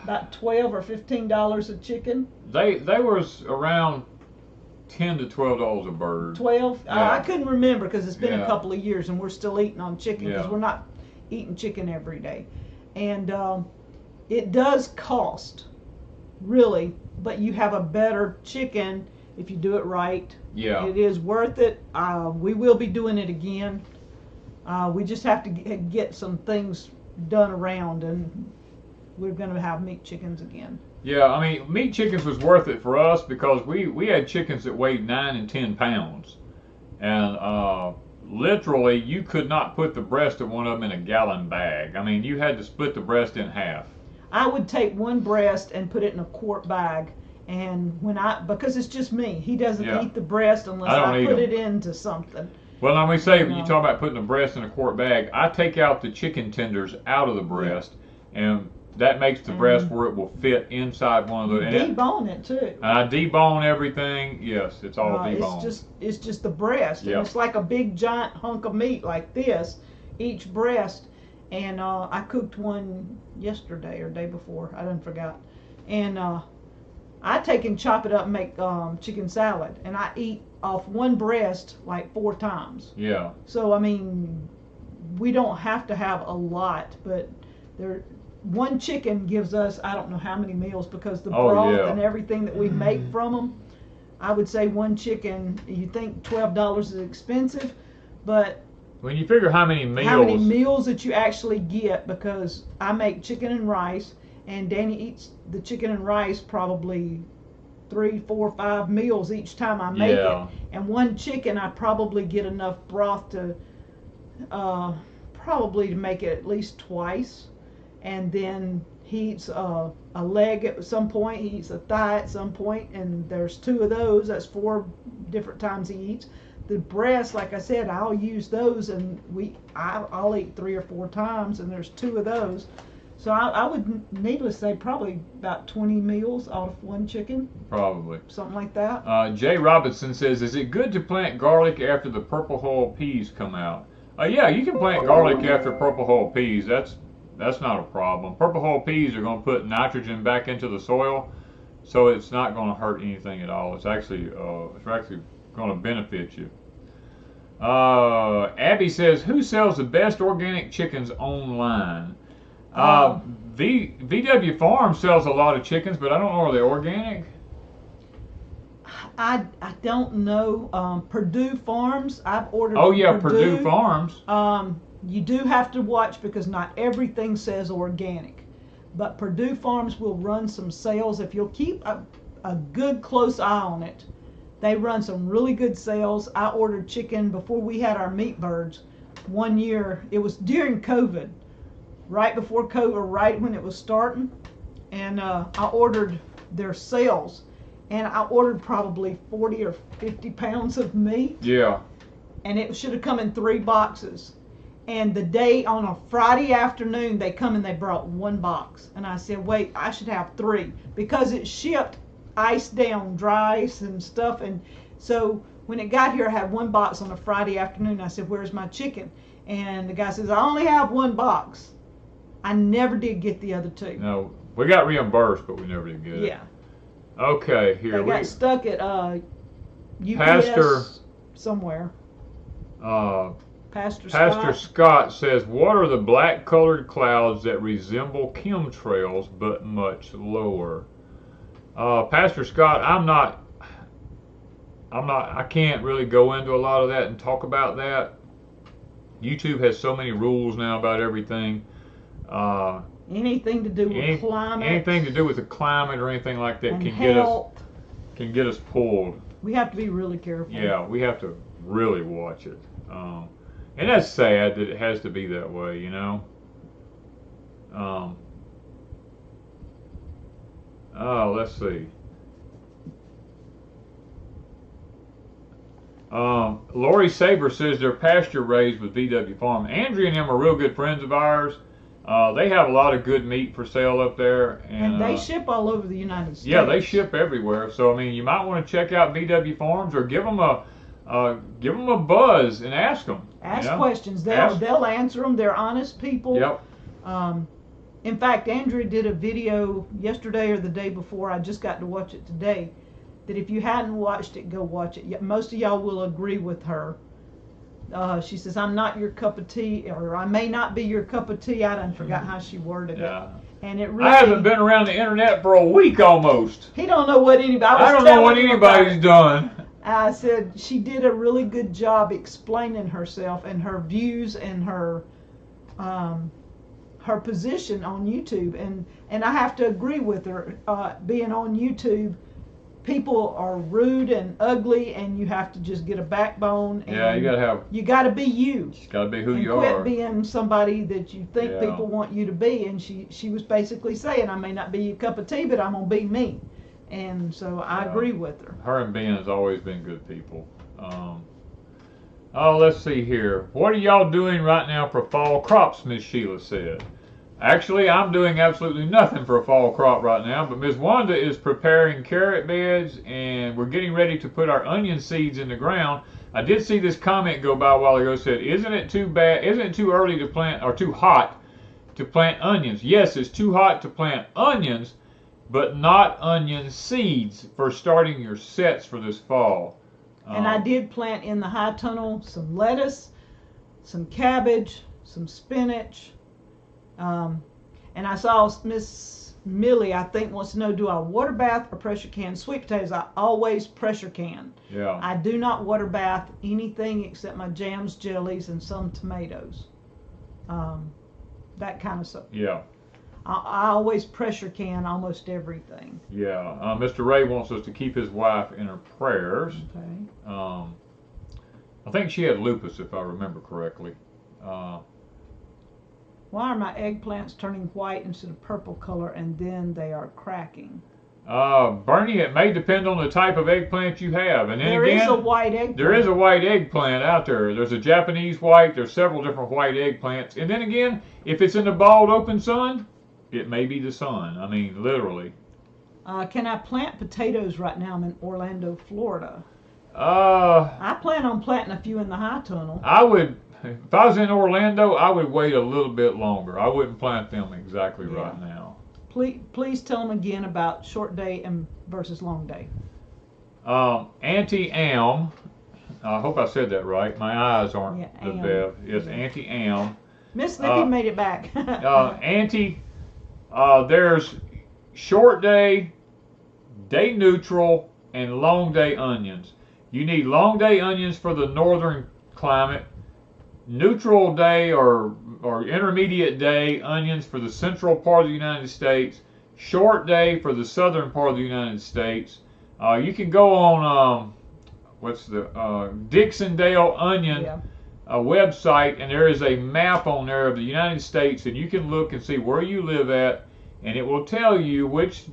Speaker 2: about $12 or $15 a chicken.
Speaker 1: They was around $10 to $12 a bird.
Speaker 2: 12?
Speaker 1: Yeah.
Speaker 2: I couldn't remember because it's been a
Speaker 1: Yeah.
Speaker 2: couple of years, and we're still eating on chicken because
Speaker 1: Yeah.
Speaker 2: we're not eating chicken every day. And it does cost, really, but you have a better chicken if you do it right.
Speaker 1: Yeah.
Speaker 2: It is worth it. We will be doing it again. We just have to get some things done around, and we're going to have meat chickens again.
Speaker 1: Yeah, I mean, meat chickens was worth it for us because we had chickens that weighed 9 and 10 pounds. And literally, you could not put the breast of one of them in a gallon bag. I mean, you had to split the breast in half.
Speaker 2: I would take one breast and put it in a quart bag, and because it's just me, he doesn't eat the breast unless I put it into something.
Speaker 1: Well, now we say when you talk about putting the breast in a quart bag, I take out the chicken tenders out of the breast, and that makes the breast where it will fit inside one of those.
Speaker 2: Debone it too.
Speaker 1: And I debone everything. Yes, it's all deboned.
Speaker 2: It's just the breast, and it's like a big giant hunk of meat like this, each breast. And I cooked one yesterday or day before. I done forgot. And I take and chop it up and make chicken salad, and I eat off one breast like 4 times.
Speaker 1: Yeah.
Speaker 2: So I mean, we don't have to have a lot, but one chicken gives us I don't know how many meals because the broth and everything that we make from them. I would say one chicken. You think $12 is expensive, but
Speaker 1: when you figure how many meals
Speaker 2: that you actually get, because I make chicken and rice, and Danny eats the chicken and rice probably 3, 4, 5 meals each time I make it. And one chicken I probably get enough broth to probably to make it at least twice. And then he eats a leg at some point, he eats a thigh at some point, and there's 2 of those. That's 4 different times he eats. The breast, like I said, I'll use those, and I'll eat 3 or 4 times, and there's 2 of those. So I would, needless to say, probably about 20 meals out of one chicken.
Speaker 1: Probably.
Speaker 2: Something like that.
Speaker 1: Jay Robinson says, is it good to plant garlic after the purple hull peas come out? Yeah, you can plant garlic after purple hull peas. That's not a problem. Purple hull peas are going to put nitrogen back into the soil, so it's not going to hurt anything at all. It's actually going to benefit you. Abby says, who sells the best organic chickens online? VW Farm sells a lot of chickens, but I don't know, are they organic?
Speaker 2: I don't know. Purdue Farms, I've ordered.
Speaker 1: Oh yeah, Purdue Farms.
Speaker 2: You do have to watch because not everything says organic, but Purdue Farms will run some sales if you'll keep a good close eye on it. They run some really good sales. I ordered chicken before we had our meat birds one year. It was during COVID, right before COVID, right when it was starting, and I ordered their sales, and I ordered probably 40 or 50 pounds of meat.
Speaker 1: Yeah.
Speaker 2: And it should have come in 3 boxes. And the day on a Friday afternoon, they come and they brought 1 box. And I said, wait, I should have 3 because it shipped ice down, dry ice and stuff. And so when it got here, I had one box on a Friday afternoon. I said, "Where's my chicken?" And the guy says, "I only have one box." I never did get the other two.
Speaker 1: No, we got reimbursed, but we never did get it.
Speaker 2: Yeah.
Speaker 1: Okay, here
Speaker 2: They got stuck at UPS
Speaker 1: Pastor
Speaker 2: somewhere. Pastor
Speaker 1: Scott says, "What are the black colored clouds that resemble chemtrails but much lower?" Pastor Scott, I can't really go into a lot of that and talk about that. YouTube has so many rules now about everything.
Speaker 2: Anything to do with climate.
Speaker 1: Anything to do with the climate or anything like that
Speaker 2: and
Speaker 1: can get us pulled.
Speaker 2: We have to be really careful.
Speaker 1: Yeah, we have to really watch it. And that's sad that it has to be that way, you know. Let's see. Lori Saber says they're pasture raised with VW Farm. Andrea and them are real good friends of ours. They have a lot of good meat for sale up there,
Speaker 2: and they ship all over the United States.
Speaker 1: Yeah, they ship everywhere. So I mean, you might want to check out VW Farms or give them a buzz and ask them.
Speaker 2: Ask questions. They'll answer them. They're honest people.
Speaker 1: Yep.
Speaker 2: In fact, Andrea did a video yesterday or the day before. I just got to watch it today. That if you hadn't watched it, go watch it. Most of y'all will agree with her. She says, "I'm not your cup of tea," or "I may not be your cup of tea." I done forgot how she worded it. And it really,
Speaker 1: I haven't been around the internet for a week almost.
Speaker 2: He don't know what anybody.
Speaker 1: I don't know what anybody's done.
Speaker 2: I said she did a really good job explaining herself and her views and her position on YouTube, and I have to agree with her. Being on YouTube, people are rude and ugly, and you have to just get a backbone. And you gotta be you.
Speaker 1: You gotta be who
Speaker 2: and
Speaker 1: you
Speaker 2: quit
Speaker 1: are.
Speaker 2: Being somebody that you think people want you to be. And she was basically saying, "I may not be your cup of tea, but I'm gonna be me." And so I agree with her.
Speaker 1: Her and Ben has always been good people. Let's see here. What are y'all doing right now for fall crops, Miss Sheila said. Actually, I'm doing absolutely nothing for a fall crop right now, but Miss Wanda is preparing carrot beds, and we're getting ready to put our onion seeds in the ground. I did see this comment go by a while ago, said, isn't it too early to plant, or too hot to plant onions? Yes, it's too hot to plant onions, but not onion seeds for starting your sets for this fall.
Speaker 2: And I did plant in the high tunnel some lettuce, some cabbage, some spinach. And I saw Miss Millie, I think, wants to know, do I water bath or pressure can sweet potatoes? I always pressure can.
Speaker 1: Yeah.
Speaker 2: I do not water bath anything except my jams, jellies, and some tomatoes. That kind of stuff.
Speaker 1: Yeah.
Speaker 2: I always pressure can almost everything.
Speaker 1: Yeah. Mr. Ray wants us to keep his wife in her prayers.
Speaker 2: Okay.
Speaker 1: I think she had lupus, if I remember correctly.
Speaker 2: Why are my eggplants turning white instead of purple color, and then they are cracking?
Speaker 1: Bernie, it may depend on the type of eggplant you have. And then
Speaker 2: there is a white eggplant.
Speaker 1: There is a white eggplant out there. There's a Japanese white. There's several different white eggplants. And then again, if it's in the bald open sun, it may be the sun. I mean, literally.
Speaker 2: Can I plant potatoes right now? I'm in Orlando, Florida.
Speaker 1: I
Speaker 2: plan on planting a few in the high tunnel.
Speaker 1: I would. If I was in Orlando, I would wait a little bit longer. I wouldn't plant them exactly right now.
Speaker 2: Please tell them again about short day and versus long day.
Speaker 1: Auntie Am, I hope I said that right. My eyes aren't the best. Yes, Auntie Am.
Speaker 2: Miss Lippy made it back.
Speaker 1: Auntie, there's short day, day neutral, and long day onions. You need long day onions for the northern climate. Neutral day or intermediate day onions for the central part of the United States, short day for the southern part of the United States. You can go on Dixondale Onion website, and there is a map on there of the United States, and you can look and see where you live at, and it will tell you which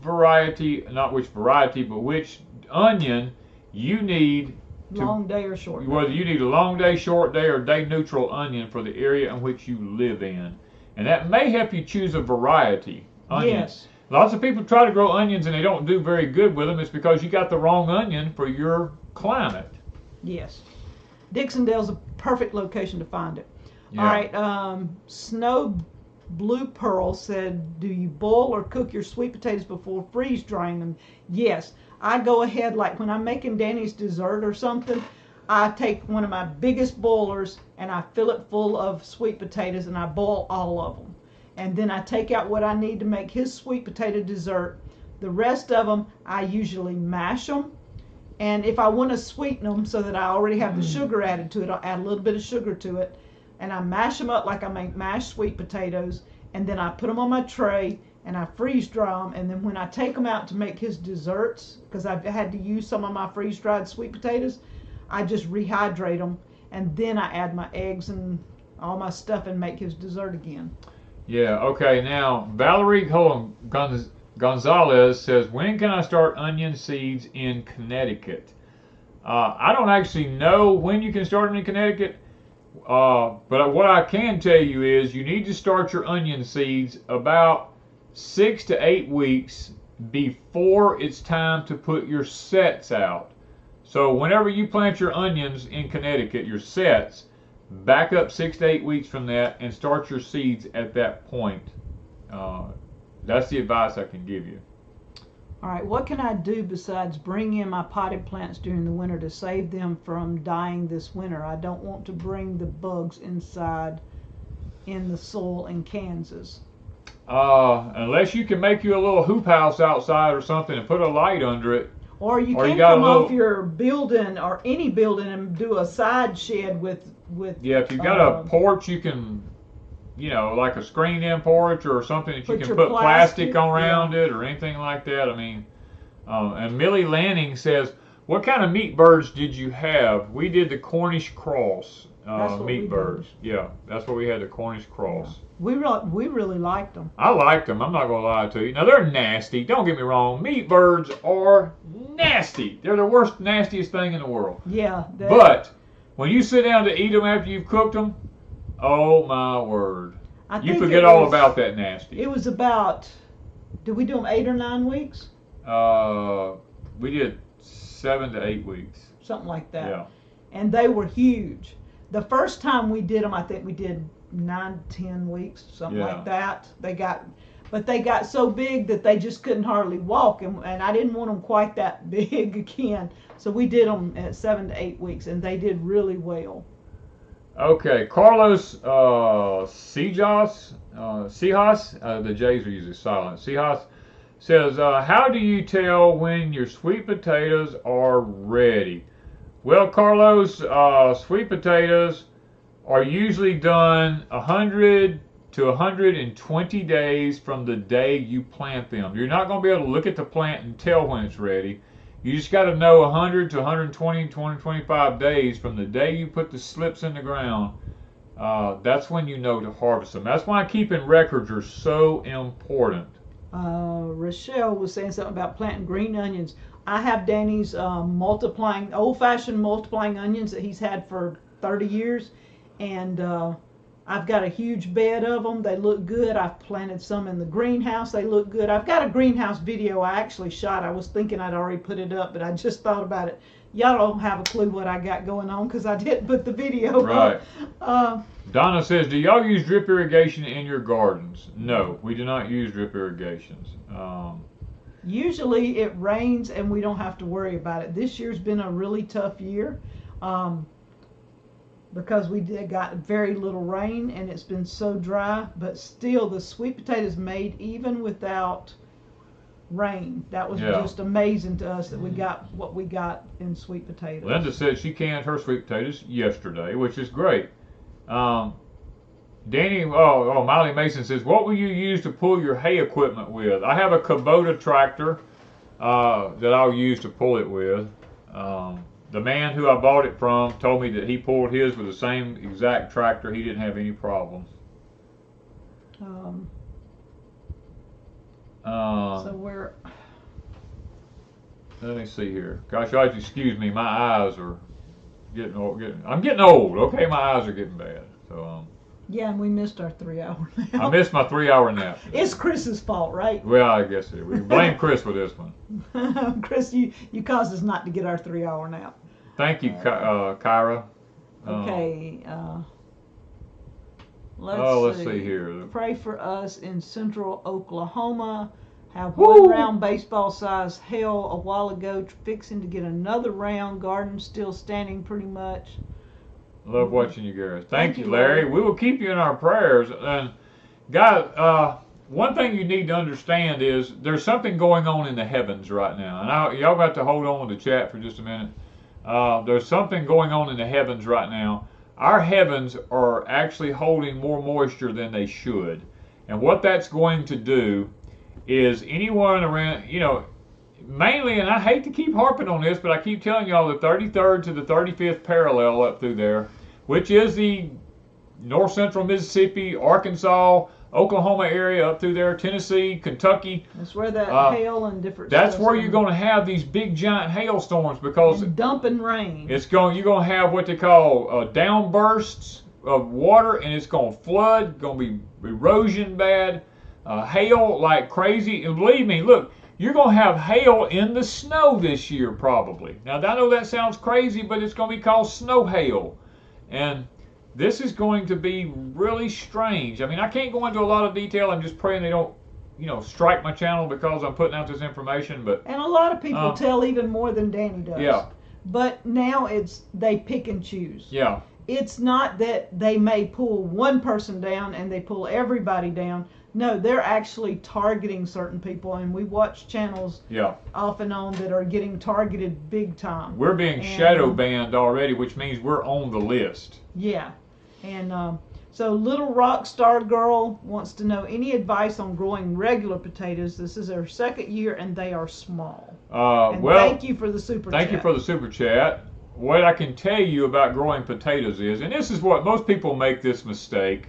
Speaker 1: onion you need.
Speaker 2: Long day or short day.
Speaker 1: Whether you need a long day, short day, or day neutral onion for the area in which you live in. And that may help you choose a variety onion.
Speaker 2: Yes.
Speaker 1: Lots of people try to grow onions and they don't do very good with them. It's because you got the wrong onion for your climate.
Speaker 2: Yes. Dixondale's a perfect location to find it.
Speaker 1: Yeah.
Speaker 2: All right. Snow Blue Pearl said, do you boil or cook your sweet potatoes before freeze drying them? Yes. I go ahead, like when I'm making Danny's dessert or something, I take one of my biggest boilers and I fill it full of sweet potatoes and I boil all of them. And then I take out what I need to make his sweet potato dessert. The rest of them, I usually mash them. And if I want to sweeten them so that I already have the sugar added to it, I'll add a little bit of sugar to it. And I mash them up like I make mashed sweet potatoes. And then I put them on my tray and I freeze dry them. And then when I take them out to make his desserts, because I've had to use some of my freeze dried sweet potatoes, I just rehydrate them. And then I add my eggs and all my stuff and make his dessert again.
Speaker 1: Yeah, okay. Now, Valerie Gonzalez says, when can I start onion seeds in Connecticut? I don't actually know when you can start them in Connecticut. But what I can tell you is you need to start your onion seeds about 6 to 8 weeks before it's time to put your sets out. So whenever you plant your onions in Connecticut, your sets, back up 6 to 8 weeks from that and start your seeds at that point. That's the advice I can give you.
Speaker 2: All right, what can I do besides bring in my potted plants during the winter to save them from dying this winter? I don't want to bring the bugs inside in the soil in Kansas.
Speaker 1: Unless you can make you a little hoop house outside or something and put a light under it.
Speaker 2: Or you can come off your building or any building and do a side shed with
Speaker 1: yeah, if you've got a porch, you can, you know, like a screened-in porch or something that you can put plastic around it or anything like that. I mean, and Millie Lanning says, what kind of meat birds did you have? We did the Cornish cross meat birds. Yeah, that's what we had, the Cornish cross.
Speaker 2: Yeah. We really liked them.
Speaker 1: I liked them. I'm not going to lie to you. Now, they're nasty. Don't get me wrong. Meat birds are nasty. They're the worst, nastiest thing in the world.
Speaker 2: Yeah.
Speaker 1: But when you sit down to eat them after you've cooked them, oh, my word. You forget all about that nasty.
Speaker 2: It was about, did we do them 8 or 9 weeks?
Speaker 1: We did 7 to 8 weeks.
Speaker 2: Something like that.
Speaker 1: Yeah.
Speaker 2: And they were huge. The first time we did them, I think we did 9 to 10 weeks, something like that. They got so big that they just couldn't hardly walk, and I didn't want them quite that big again. So we did them at 7 to 8 weeks, and they did really well.
Speaker 1: Okay, Carlos Sejas, the J's are usually silent. Sejas says, how do you tell when your sweet potatoes are ready? Well, Carlos, sweet potatoes are usually done 100 to 120 days from the day you plant them. You're not going to be able to look at the plant and tell when it's ready. You just got to know 100 to 120, 25 days from the day you put the slips in the ground. That's when you know to harvest them. That's why keeping records are so important.
Speaker 2: Rochelle was saying something about planting green onions. I have Danny's old-fashioned multiplying onions that he's had for 30 years. And I've got a huge bed of them. They look good. I've planted some in the greenhouse. They look good. I've got a greenhouse video I actually shot. I was thinking I'd already put it up, but I just thought about it. Y'all don't have a clue what I got going on because I didn't put the video
Speaker 1: up.
Speaker 2: Right.
Speaker 1: Donna says, do y'all use drip irrigation in your gardens? No, we do not use drip irrigations.
Speaker 2: Usually it rains and we don't have to worry about it. This year's been a really tough year. Because we got very little rain and it's been so dry, but still the sweet potatoes made even without rain. That was just amazing to us that we got what we got in sweet potatoes.
Speaker 1: Linda said she canned her sweet potatoes yesterday, which is great. Danny, Miley Mason says, what will you use to pull your hay equipment with? I have a Kubota tractor that I'll use to pull it with. The man who I bought it from told me that he pulled his with the same exact tractor. He didn't have any problems.
Speaker 2: So we're...
Speaker 1: Let me see here. Gosh, y'all excuse me. My eyes are getting old. I'm getting old. Okay, my eyes are getting bad. So
Speaker 2: yeah, and we missed our 3-hour nap.
Speaker 1: I missed my 3-hour nap.
Speaker 2: It's Chris's fault, right?
Speaker 1: Well, I guess we blame Chris for this one.
Speaker 2: Chris, you caused us not to get our 3-hour nap.
Speaker 1: Thank you, Kyra.
Speaker 2: Okay.
Speaker 1: Let's see here.
Speaker 2: Pray for us in central Oklahoma. Have one round baseball-sized hail a while ago. Fixing to get another round. Garden still standing pretty much.
Speaker 1: Love watching you guys. Thank you, Larry. We will keep you in our prayers. And guys, one thing you need to understand is there's something going on in the heavens right now. And y'all got to hold on with the chat for just a minute. There's something going on in the heavens right now. Our heavens are actually holding more moisture than they should. And what that's going to do is anyone around, you know, mainly, and I hate to keep harping on this, but I keep telling y'all the 33rd to the 35th parallel up through there, which is the north central Mississippi, Arkansas, Oklahoma area up through there, Tennessee, Kentucky.
Speaker 2: That's where that hail and different.
Speaker 1: That's where you're going to have these big giant hailstorms because
Speaker 2: and dumping rain.
Speaker 1: You're going to have what they call downbursts of water, and it's going to flood. Going to be erosion bad, hail like crazy. And believe me, look, you're going to have hail in the snow this year probably. Now I know that sounds crazy, but it's going to be called snow hail, and this is going to be really strange. I mean, I can't go into a lot of detail. I'm just praying they don't, you know, strike my channel because I'm putting out this information. But
Speaker 2: and a lot of people tell even more than Danny does.
Speaker 1: Yeah.
Speaker 2: But now they pick and choose.
Speaker 1: Yeah.
Speaker 2: It's not that they may pull one person down and they pull everybody down. No, they're actually targeting certain people, and we watch channels off and on that are getting targeted big time.
Speaker 1: We're being shadow banned already, which means we're on the list.
Speaker 2: Yeah. And so Little Rock Star Girl wants to know any advice on growing regular potatoes. This is their second year and they are small.
Speaker 1: Well,
Speaker 2: thank you for the super chat.
Speaker 1: Thank you for the super chat. What I can tell you about growing potatoes is, and this is what most people make this mistake,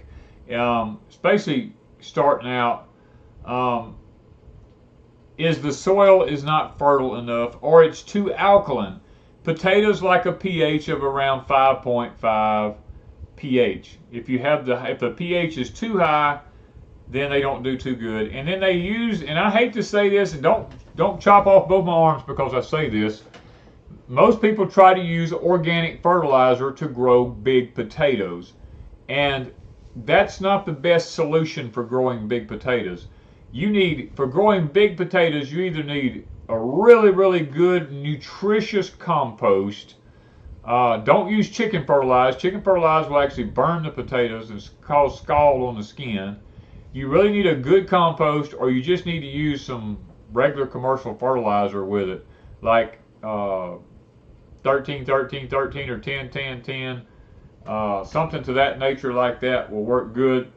Speaker 1: especially starting out, is the soil is not fertile enough or it's too alkaline. Potatoes like a pH of around 5.5 pH. If the pH is too high, then they don't do too good. And then they use, and I hate to say this, and don't chop off both my arms because I say this, most people try to use organic fertilizer to grow big potatoes. And that's not the best solution for growing big potatoes. For growing big potatoes, you either need a really, really good, nutritious compost. Don't use chicken fertilizer. Chicken fertilizer will actually burn the potatoes and cause scald on the skin. You really need a good compost, or you just need to use some regular commercial fertilizer with it, like 13, 13, 13 or 10, 10, 10. Something to that nature like that will work good.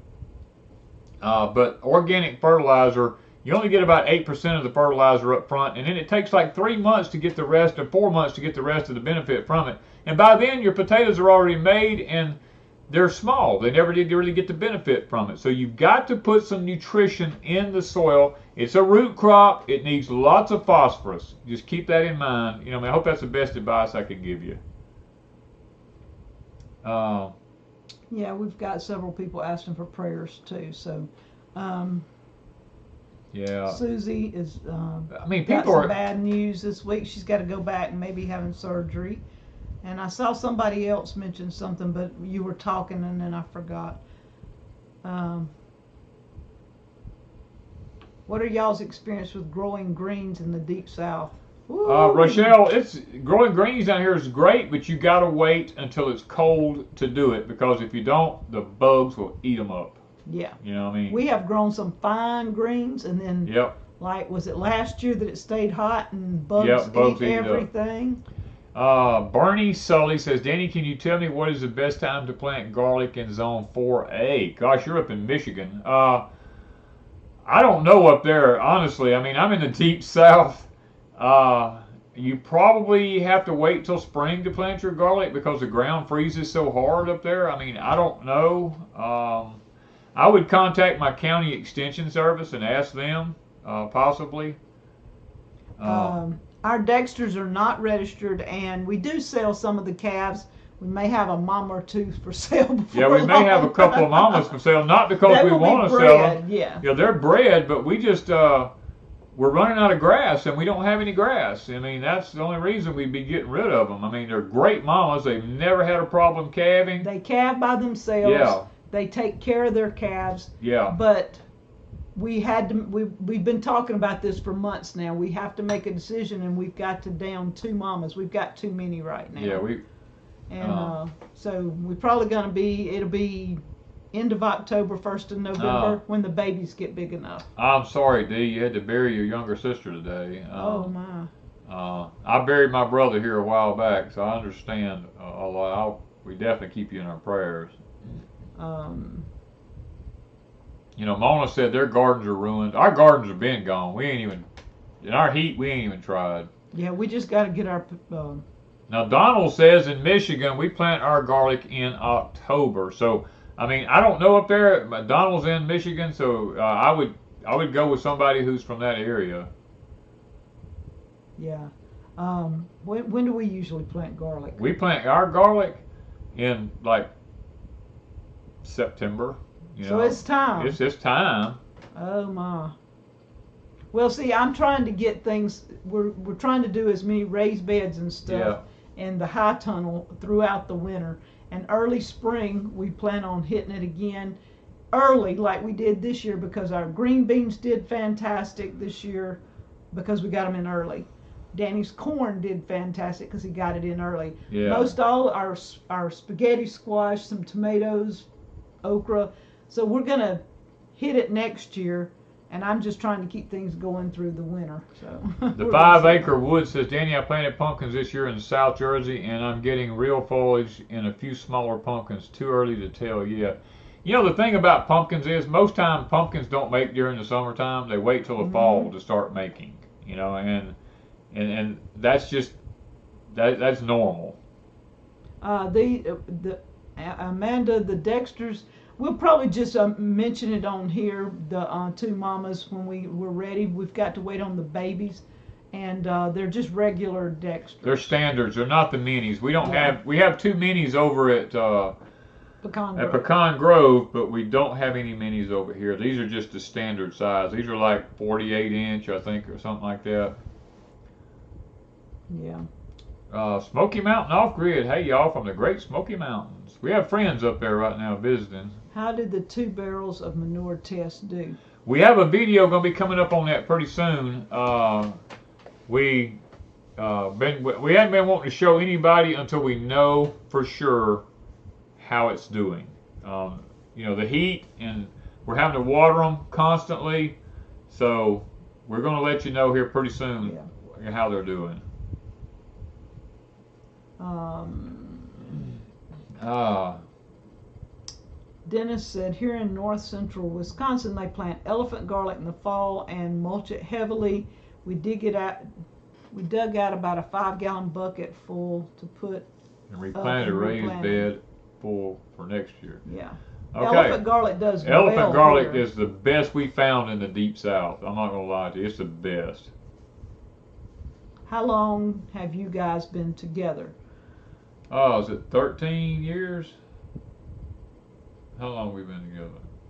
Speaker 1: But organic fertilizer, you only get about 8% of the fertilizer up front, and then it takes like 3 months to get the rest, or 4 months to get the rest of the benefit from it. And by then, your potatoes are already made, and they're small. They never did really get the benefit from it. So you've got to put some nutrition in the soil. It's a root crop. It needs lots of phosphorus. Just keep that in mind. I hope that's the best advice I can give you.
Speaker 2: Yeah, we've got several people asking for prayers too. So,
Speaker 1: yeah.
Speaker 2: Susie is.
Speaker 1: People
Speaker 2: got some bad news this week. She's got to go back and maybe having surgery. And I saw somebody else mention something, but you were talking and then I forgot. What are y'all's experience with growing greens in the deep south?
Speaker 1: Rochelle, growing greens down here is great, but you got to wait until it's cold to do it, because if you don't, the bugs will eat them up.
Speaker 2: Yeah.
Speaker 1: You know what I mean?
Speaker 2: We have grown some fine greens, and then was it last year that it stayed hot and bugs ate everything?
Speaker 1: Bernie Sully says, Danny, can you tell me what is the best time to plant garlic in zone 4A? Gosh, you're up in Michigan. I don't know up there, honestly. I'm in the deep south. You probably have to wait till spring to plant your garlic because the ground freezes so hard up there. I don't know. I would contact my county extension service and ask them, possibly.
Speaker 2: Our Dexters are not registered, and we do sell some of the calves. We may have a mama or two for sale before
Speaker 1: we may have a couple of mamas for sale, not because we want to sell them.
Speaker 2: Yeah,
Speaker 1: they're bred, but we just, we're running out of grass, and we don't have any grass. I mean, that's the only reason we'd be getting rid of them. I mean, they're great mamas. They've never had a problem calving.
Speaker 2: They calve by themselves.
Speaker 1: Yeah.
Speaker 2: They take care of their calves.
Speaker 1: Yeah.
Speaker 2: But we've been talking about this for months now. We have to make a decision, and we've got to down 2 mamas. We've got too many right now.
Speaker 1: Yeah,
Speaker 2: so we're probably going to it'll be end of October, 1st of November, when the babies get big enough.
Speaker 1: I'm sorry, Dee. You had to bury your younger sister today.
Speaker 2: Oh, my.
Speaker 1: I buried my brother here a while back, so I understand a lot. We definitely keep you in our prayers. You know, Mona said their gardens are ruined. Our gardens have been gone. We ain't even, in our heat, we ain't even tried.
Speaker 2: Yeah, we just got to get our...
Speaker 1: Now, Donald says in Michigan, we plant our garlic in October. So, I mean, I don't know up there. Donald's in Michigan, so I would go with somebody who's from that area.
Speaker 2: Yeah. When do we usually plant garlic?
Speaker 1: We plant our garlic in, like, September. You know,
Speaker 2: so it's time.
Speaker 1: It's time.
Speaker 2: Oh my. Well, see, I'm trying to get things. We're trying to do as many raised beds and stuff in the high tunnel throughout the winter. And early spring, we plan on hitting it again early, like we did this year, because our green beans did fantastic this year because we got them in early. Danny's corn did fantastic because he got it in early.
Speaker 1: Yeah.
Speaker 2: Most all our spaghetti squash, some tomatoes, okra. So we're gonna hit it next year, and I'm just trying to keep things going through the winter. So
Speaker 1: the 5 Acre Wood says, Danny, I planted pumpkins this year in South Jersey, and I'm getting real foliage in a few smaller pumpkins. Too early to tell yet. You know, the thing about pumpkins is most time pumpkins don't make during the summertime. They wait till the fall to start making. You know, and that's just that's normal.
Speaker 2: The Amanda, the Dexters. We'll probably just mention it on here, the 2 mamas, when we're ready. We've got to wait on the babies, and they're just regular Dexters.
Speaker 1: They're standards. They're not the minis. We don't have. We have 2 minis over at Pecan Grove, but we don't have any minis over here. These are just the standard size. These are like 48-inch, I think, or something like that.
Speaker 2: Yeah.
Speaker 1: Smoky Mountain Off-Grid. Hey, y'all, from the Great Smoky Mountains. We have friends up there right now visiting.
Speaker 2: How did the 2 barrels of manure test do?
Speaker 1: We have a video going to be coming up on that pretty soon. We haven't been wanting to show anybody until we know for sure how it's doing. You know, the heat, and we're having to water them constantly. So we're going to let you know here pretty soon how they're doing.
Speaker 2: Dennis said, here in north central Wisconsin, they plant elephant garlic in the fall and mulch it heavily. We dug out about a 5-gallon bucket full to put.
Speaker 1: And we planted a raised bed full for next year.
Speaker 2: Yeah.
Speaker 1: Okay.
Speaker 2: Elephant garlic does
Speaker 1: Elephant garlic
Speaker 2: here.
Speaker 1: is the best we found in the deep south. I'm not gonna lie to you, it's the best.
Speaker 2: How long have you guys been together?
Speaker 1: Oh, is it 13 years? How long have we been together?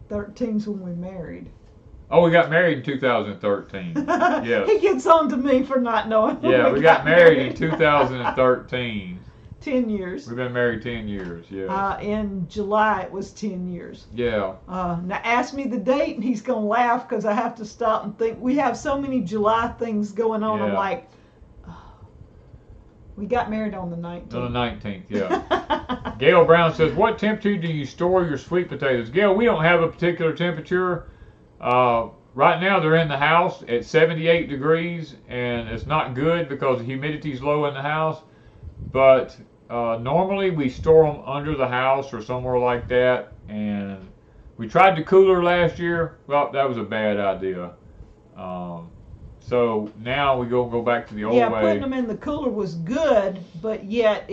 Speaker 2: 13's when we married.
Speaker 1: Oh, we got married in 2013. Yes.
Speaker 2: He gets on to me for not knowing.
Speaker 1: Yeah, we got married in 2013.
Speaker 2: 10 years.
Speaker 1: We've been married 10 years, yeah.
Speaker 2: In July, it was 10 years.
Speaker 1: Yeah.
Speaker 2: Now ask me the date, and he's going to laugh because I have to stop and think. We have so many July things going on. Yeah. I'm like, we got married on the 19th.
Speaker 1: On the 19th, yeah. Gail Brown says, what temperature do you store your sweet potatoes? Gail, we don't have a particular temperature. Right now they're in the house at 78 degrees, and it's not good because the humidity is low in the house. But normally we store them under the house or somewhere like that. And we tried the cooler last year. Well, that was a bad idea. So now we go back to the old way.
Speaker 2: Yeah, putting them in the cooler was good, but yet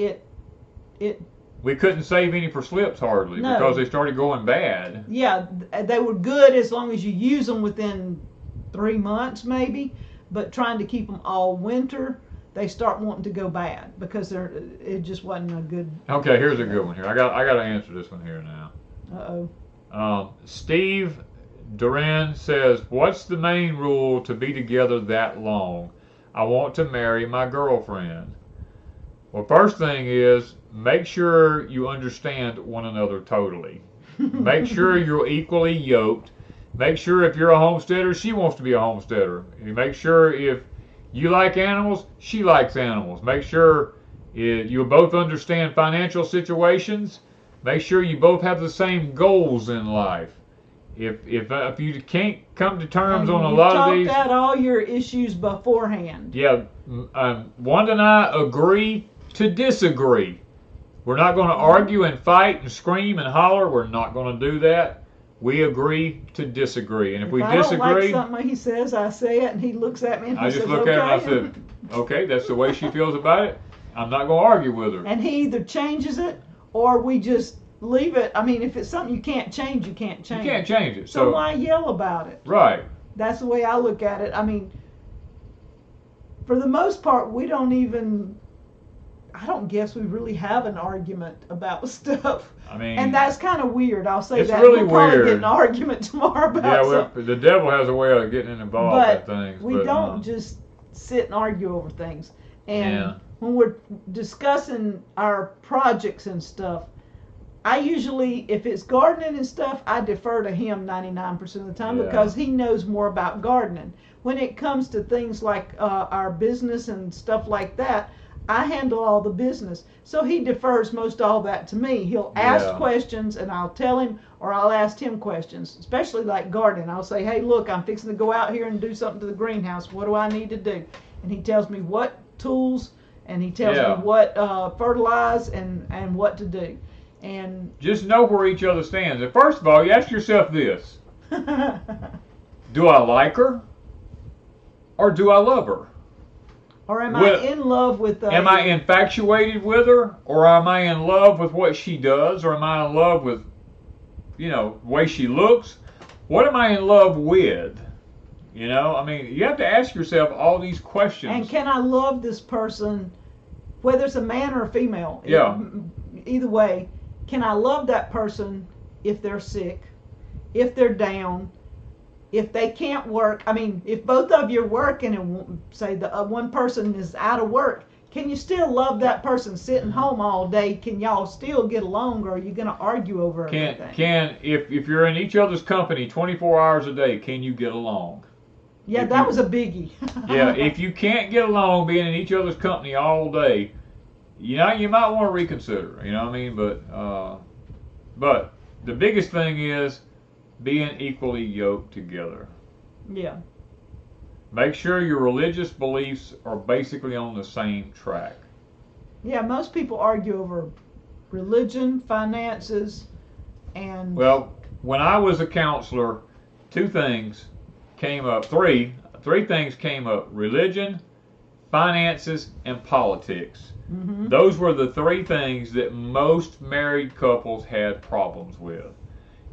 Speaker 1: we couldn't save any for slips hardly because they started going bad.
Speaker 2: Yeah, they were good as long as you use them within 3 months maybe, but trying to keep them all winter, they start wanting to go bad because it just wasn't a good.
Speaker 1: Okay, here's a good one here. I got to answer this one here now.
Speaker 2: Uh-oh.
Speaker 1: Steve Duran says, what's the main rule to be together that long? I want to marry my girlfriend. Well, first thing is, make sure you understand one another totally. Make sure you're equally yoked. Make sure if you're a homesteader, she wants to be a homesteader. You make sure if you like animals, she likes animals. Make sure you both understand financial situations. Make sure you both have the same goals in life. If you can't come to terms on a lot of these,
Speaker 2: talked out all your issues beforehand.
Speaker 1: Yeah, Wanda and I agree to disagree. We're not going to argue and fight and scream and holler. We're not going to do that. We agree to disagree. And if we
Speaker 2: I
Speaker 1: disagree,
Speaker 2: don't like something he says, I say it, and he looks at me and
Speaker 1: I
Speaker 2: he
Speaker 1: just
Speaker 2: says,
Speaker 1: look
Speaker 2: okay.
Speaker 1: at him and I said, okay, that's the way she feels about it. I'm not going to argue with her.
Speaker 2: And he either changes it or we just leave it. I mean, if it's something you can't change, you can't change it.
Speaker 1: You can't change it.
Speaker 2: So why yell about it?
Speaker 1: Right.
Speaker 2: That's the way I look at it. I mean, for the most part, we don't even, I don't guess we really have an argument about stuff.
Speaker 1: I mean,
Speaker 2: and that's kind of weird. I'll say
Speaker 1: it's
Speaker 2: that.
Speaker 1: really
Speaker 2: we'll probably
Speaker 1: weird.
Speaker 2: get an argument tomorrow about something.
Speaker 1: The devil has a way of getting involved in things.
Speaker 2: We don't just sit and argue over things. And when we're discussing our projects and stuff, I usually, if it's gardening and stuff, I defer to him 99% of the time because he knows more about gardening. When it comes to things like our business and stuff like that, I handle all the business. So he defers most all that to me. He'll ask questions and I'll tell him, or I'll ask him questions, especially like gardening. I'll say, hey, look, I'm fixing to go out here and do something to the greenhouse. What do I need to do? And he tells me what tools, and he tells me what fertilize and what to do. And
Speaker 1: just know where each other stands. And first of all, you ask yourself this. Do I like her? Or do I love her?
Speaker 2: Or am I in love with her?
Speaker 1: Am I infatuated with her? Or am I in love with what she does? Or am I in love with, the way she looks? What am I in love with? I mean, you have to ask yourself all these questions.
Speaker 2: And can I love this person, whether it's a man or a female?
Speaker 1: Yeah.
Speaker 2: Either way, can I love that person if they're sick, if they're down, if they can't work? I mean, if both of you are working and say the one person is out of work, can you still love that person sitting home all day? Can y'all still get along, or are you going to argue over everything?
Speaker 1: If you're in each other's company 24 hours a day, can you get along?
Speaker 2: Yeah, that was a biggie.
Speaker 1: Yeah, if you can't get along being in each other's company all day, you might want to reconsider. You know what I mean? But the biggest thing is being equally yoked together.
Speaker 2: Yeah.
Speaker 1: Make sure your religious beliefs are basically on the same track.
Speaker 2: Yeah, most people argue over religion, finances, and...
Speaker 1: Well, when I was a counselor, three things came up. Religion, finances, and politics.
Speaker 2: Mm-hmm.
Speaker 1: Those were the three things that most married couples had problems with.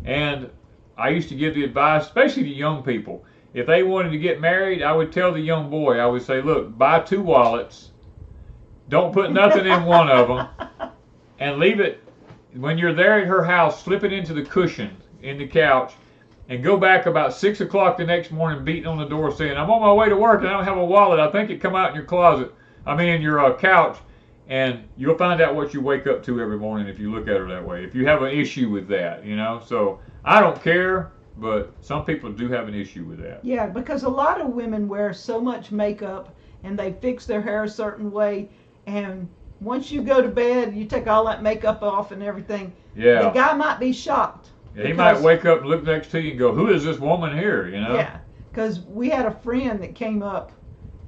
Speaker 1: And I used to give the advice, especially to young people. If they wanted to get married, I would tell the young boy, I would say, look, buy 2 wallets. Don't put nothing in one of them. And leave it, when you're there at her house, slip it into the cushion in the couch. And go back about 6 o'clock the next morning beating on the door saying, I'm on my way to work and I don't have a wallet. I think it come out in your closet. In your couch. And you'll find out what you wake up to every morning if you look at her that way. If you have an issue with that, So I don't care, but some people do have an issue with that.
Speaker 2: Yeah, because a lot of women wear so much makeup and they fix their hair a certain way. And once you go to bed, you take all that makeup off and everything.
Speaker 1: Yeah.
Speaker 2: The guy might be shocked.
Speaker 1: Yeah, he might wake up and look next to you and go, who is this woman here,
Speaker 2: Yeah, because we had a friend that came up,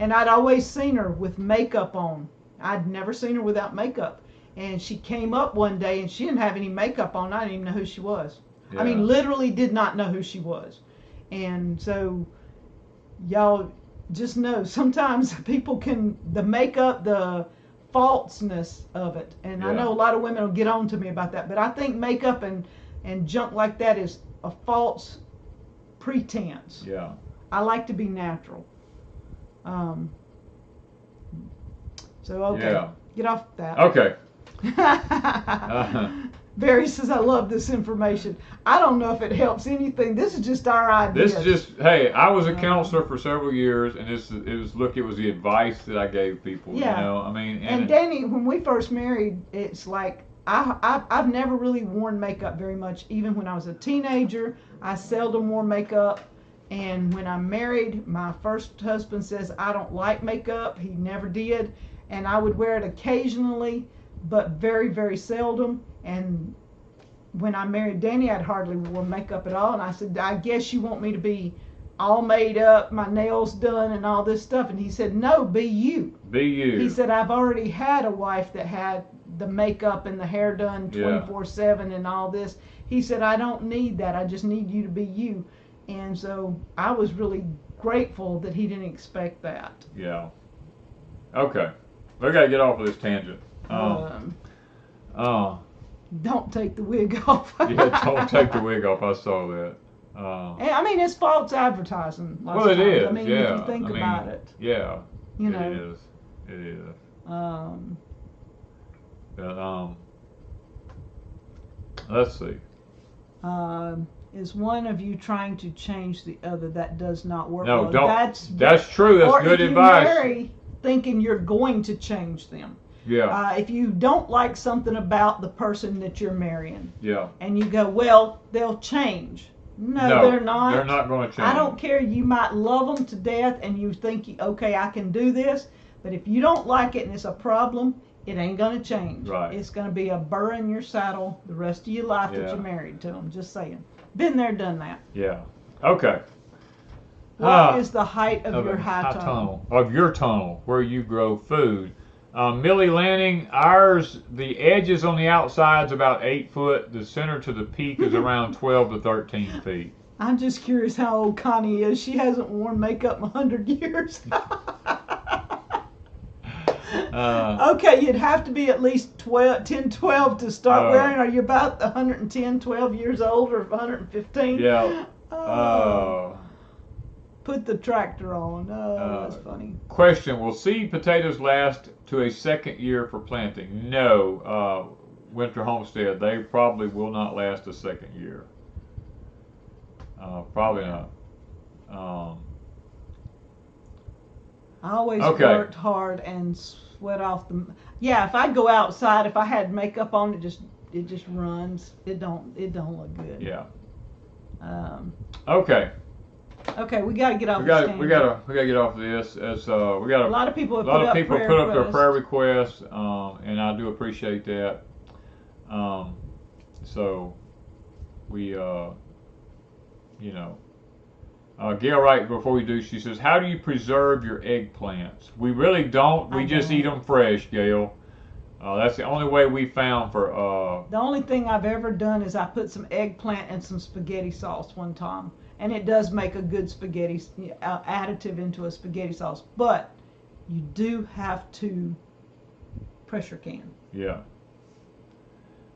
Speaker 2: and I'd always seen her with makeup on. I'd never seen her without makeup. And she came up one day, and she didn't have any makeup on. I didn't even know who she was.
Speaker 1: Yeah.
Speaker 2: I mean, literally did not know who she was. And so, y'all just know, sometimes people the makeup, the falseness of it. And I know a lot of women will get on to me about that. But I think makeup and junk like that is a false pretense.
Speaker 1: Yeah.
Speaker 2: I like to be natural. So, okay.
Speaker 1: Yeah.
Speaker 2: Get off that.
Speaker 1: Okay.
Speaker 2: Barry says, I love this information. I don't know if it helps anything. This is just our idea.
Speaker 1: This is just, hey, I was a counselor for several years, and it was the advice that I gave people.
Speaker 2: Yeah.
Speaker 1: You know, I mean,
Speaker 2: and Danny, when we first married, it's like I've never really worn makeup very much. Even when I was a teenager, I seldom wore makeup. And when I'm married, my first husband says I don't like makeup. He never did, and I would wear it occasionally, but very, very seldom. And when I married Danny, I'd hardly wore makeup at all. And I said, I guess you want me to be all made up, my nails done, and all this stuff. And he said, no, be you.
Speaker 1: Be you.
Speaker 2: He said, I've already had a wife that had the makeup and the hair done 24/7 and all this. He said, I don't need that. I just need you to be you. And so I was really grateful that he didn't expect that.
Speaker 1: Yeah. Okay. We got to get off of this tangent.
Speaker 2: Don't take the wig off.
Speaker 1: Yeah, don't take the wig off. I saw that.
Speaker 2: I mean, it's false advertising.
Speaker 1: Well, it is.
Speaker 2: I mean,
Speaker 1: yeah.
Speaker 2: if you think about it.
Speaker 1: Yeah.
Speaker 2: You know.
Speaker 1: It is. It is. But, let's see.
Speaker 2: Is one of you trying to change the other? That does not work.
Speaker 1: No,
Speaker 2: well.
Speaker 1: don't. That's true. That's
Speaker 2: or
Speaker 1: good
Speaker 2: if
Speaker 1: advice.
Speaker 2: You marry thinking you're going to change them.
Speaker 1: Yeah.
Speaker 2: If you don't like something about the person that you're marrying.
Speaker 1: Yeah.
Speaker 2: And you go, well, they'll change. No, they're not.
Speaker 1: They're not going to change.
Speaker 2: I don't care. You might love them to death and you think, okay, I can do this. But if you don't like it and it's a problem, it ain't going to change.
Speaker 1: Right.
Speaker 2: It's going to be a burr in your saddle the rest of your life that you're married to them. Just saying. Been there, done that.
Speaker 1: Yeah. Okay.
Speaker 2: What is the height of your high tunnel?
Speaker 1: Of your tunnel where you grow food. Millie Lanning, ours, the edges on the outside is about 8 foot. The center to the peak is around 12 to 13 feet.
Speaker 2: I'm just curious how old Connie is. She hasn't worn makeup in 100 years. Okay, you'd have to be at least 10, 12 to start wearing. Are you about 110, 12 years old or 115?
Speaker 1: Yeah.
Speaker 2: Put the tractor on. That's funny.
Speaker 1: Question, will seed potatoes last to a second year for planting? No. Winter Homestead, they probably will not last a second year. Probably not.
Speaker 2: I always worked hard and sweat off the. Yeah, if I go outside, if I had makeup on, it just runs. It don't look good.
Speaker 1: Yeah. Okay.
Speaker 2: Okay, we got to get off.
Speaker 1: We got to get off of this. As we got
Speaker 2: a lot of people have
Speaker 1: put up their prayer
Speaker 2: requests,
Speaker 1: and I do appreciate that. So we Gail, right before we do, she says, how do you preserve your eggplants? We really don't. We just eat them fresh, Gail. That's the only way we found for.
Speaker 2: The only thing I've ever done is I put some eggplant and some spaghetti sauce one time, and it does make a good spaghetti additive into a spaghetti sauce. But you do have to pressure can.
Speaker 1: Yeah.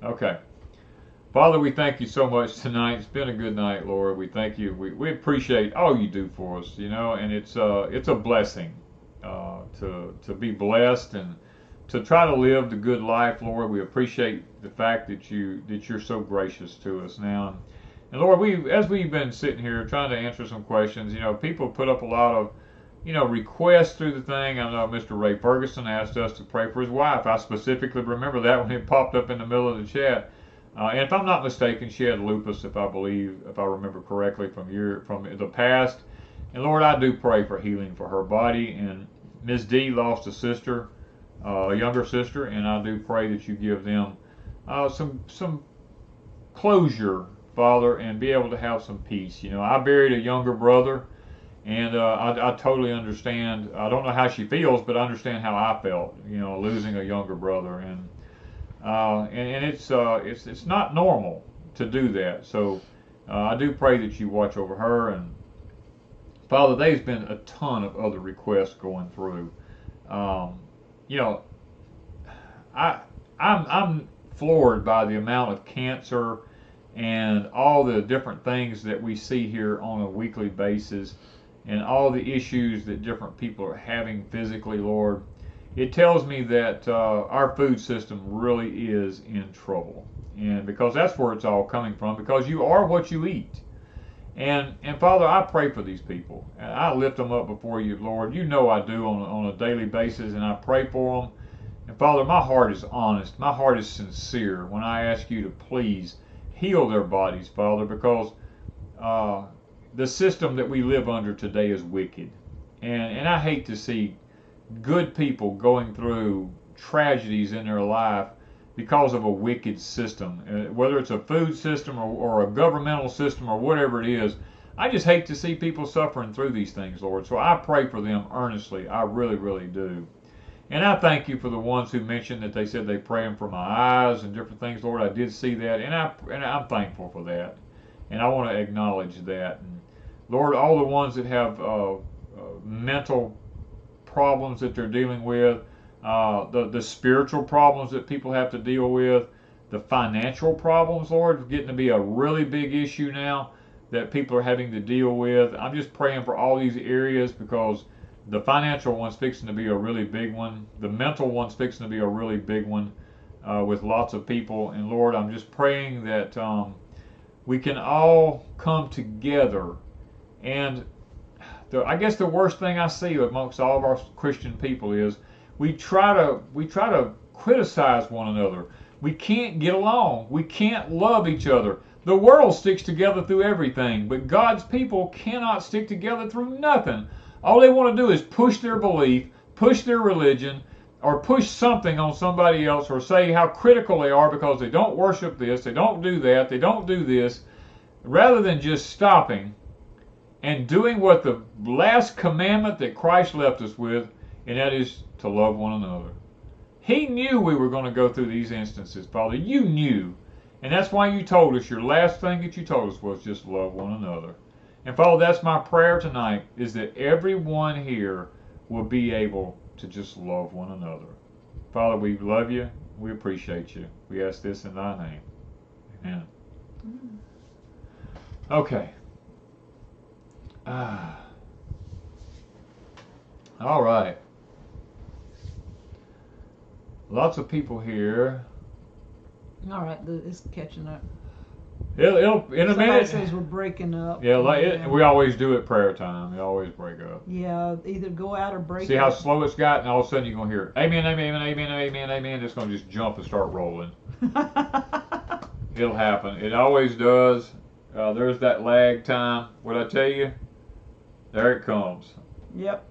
Speaker 1: Okay. Father, we thank you so much tonight. It's been a good night, Lord. We thank you. We appreciate all you do for us, and it's a blessing to be blessed and to try to live the good life, Lord. We appreciate the fact that you're so gracious to us now. And Lord, as we've been sitting here trying to answer some questions, people put up a lot of requests through the thing. I know Mr. Ray Ferguson asked us to pray for his wife. I specifically remember that when it popped up in the middle of the chat. And if I'm not mistaken, she had lupus, if I remember correctly from the past. And Lord, I do pray for healing for her body. And Ms. D lost a sister, a younger sister, and I do pray that you give them some closure, Father, and be able to have some peace. I buried a younger brother, and I totally understand. I don't know how she feels, but I understand how I felt, losing a younger brother. And it's not normal to do that. So I do pray that you watch over her. And Father, there's been a ton of other requests going through. I'm floored by the amount of cancer and all the different things that we see here on a weekly basis, and all the issues that different people are having physically, Lord. it tells me that our food system really is in trouble. And because that's where it's all coming from, because you are what you eat. And Father, I pray for these people. And I lift them up before you, Lord. You know I do on a daily basis, and I pray for them. And Father, my heart is honest. My heart is sincere when I ask you to please heal their bodies, Father, because the system that we live under today is wicked. And I hate to see good people going through tragedies in their life because of a wicked system, whether it's a food system or a governmental system or whatever it is. I just hate to see people suffering through these things, Lord. So I pray for them earnestly. I really, really do. And I thank you for the ones who mentioned that they said they praying for my eyes and different things, Lord. I did see that, and I'm thankful for that. And I want to acknowledge that. And Lord, all the ones that have mental problems that they're dealing with, the spiritual problems that people have to deal with, the financial problems, Lord, getting to be a really big issue now that people are having to deal with. I'm just praying for all these areas because the financial one's fixing to be a really big one. The mental one's fixing to be a really big one with lots of people. And Lord, I'm just praying that we can all come together. And I guess the worst thing I see amongst all of our Christian people is we try to criticize one another. We can't get along. We can't love each other. The world sticks together through everything, but God's people cannot stick together through nothing. All they want to do is push their belief, push their religion, or push something on somebody else, or say how critical they are because they don't worship this, they don't do that, they don't do this, rather than just stopping and doing what the last commandment that Christ left us with, and that is to love one another. He knew we were going to go through these instances, Father. You knew. And that's why you told us, your last thing that you told us was just love one another. And Father, that's my prayer tonight, is that everyone here will be able to just love one another. Father, we love you. We appreciate you. We ask this in thy name. Amen. Okay. All right. Lots of people here.
Speaker 2: All right, it's catching up.
Speaker 1: It'll in a minute.
Speaker 2: Somebody says we're breaking up.
Speaker 1: Yeah, we always do it prayer time. We always break up.
Speaker 2: Yeah, either go out or break up.
Speaker 1: See how slow it's got, and all of a sudden you're going to hear amen, amen, amen, amen, amen. It's going to just jump and start rolling. It'll happen. It always does. There's that lag time. What I tell you? There it comes.
Speaker 2: Yep.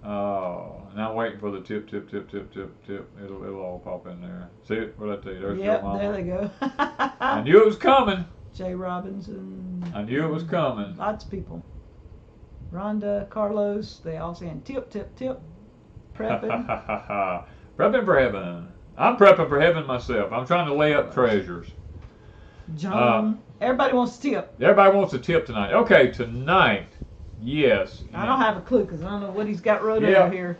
Speaker 1: Oh, and I'm waiting for the tip. It'll all pop in there. See it? What I tell you? There's your
Speaker 2: Yep,
Speaker 1: mama.
Speaker 2: there they go.
Speaker 1: I knew it was coming.
Speaker 2: Jay Robinson.
Speaker 1: I knew it was coming.
Speaker 2: Lots of people. Rhonda, Carlos, they all saying tip. Prepping.
Speaker 1: Prepping for heaven. I'm prepping for heaven myself. I'm trying to lay up treasures.
Speaker 2: John. Everybody wants a tip.
Speaker 1: Everybody wants a tip tonight. Okay, tonight. Yes.
Speaker 2: I don't have a clue because I don't know what he's got wrote over here.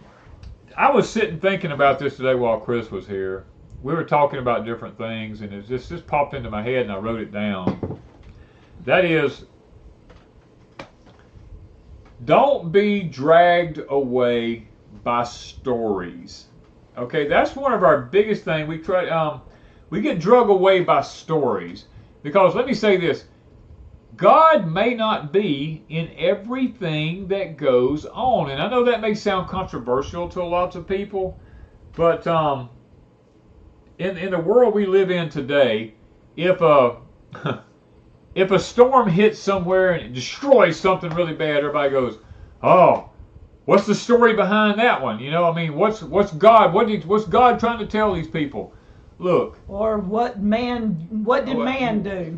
Speaker 1: I was sitting thinking about this today while Chris was here. We were talking about different things, and it just popped into my head, and I wrote it down. That is, don't be dragged away by stories. Okay, that's one of our biggest things. We get dragged away by stories because let me say this. God may not be in everything that goes on. And I know that may sound controversial to lots of people, but in the world we live in today, if a storm hits somewhere and it destroys something really bad, everybody goes, "Oh, what's the story behind that one?" You know, I mean, what's God trying to tell these people? Look.
Speaker 2: Or what did man do?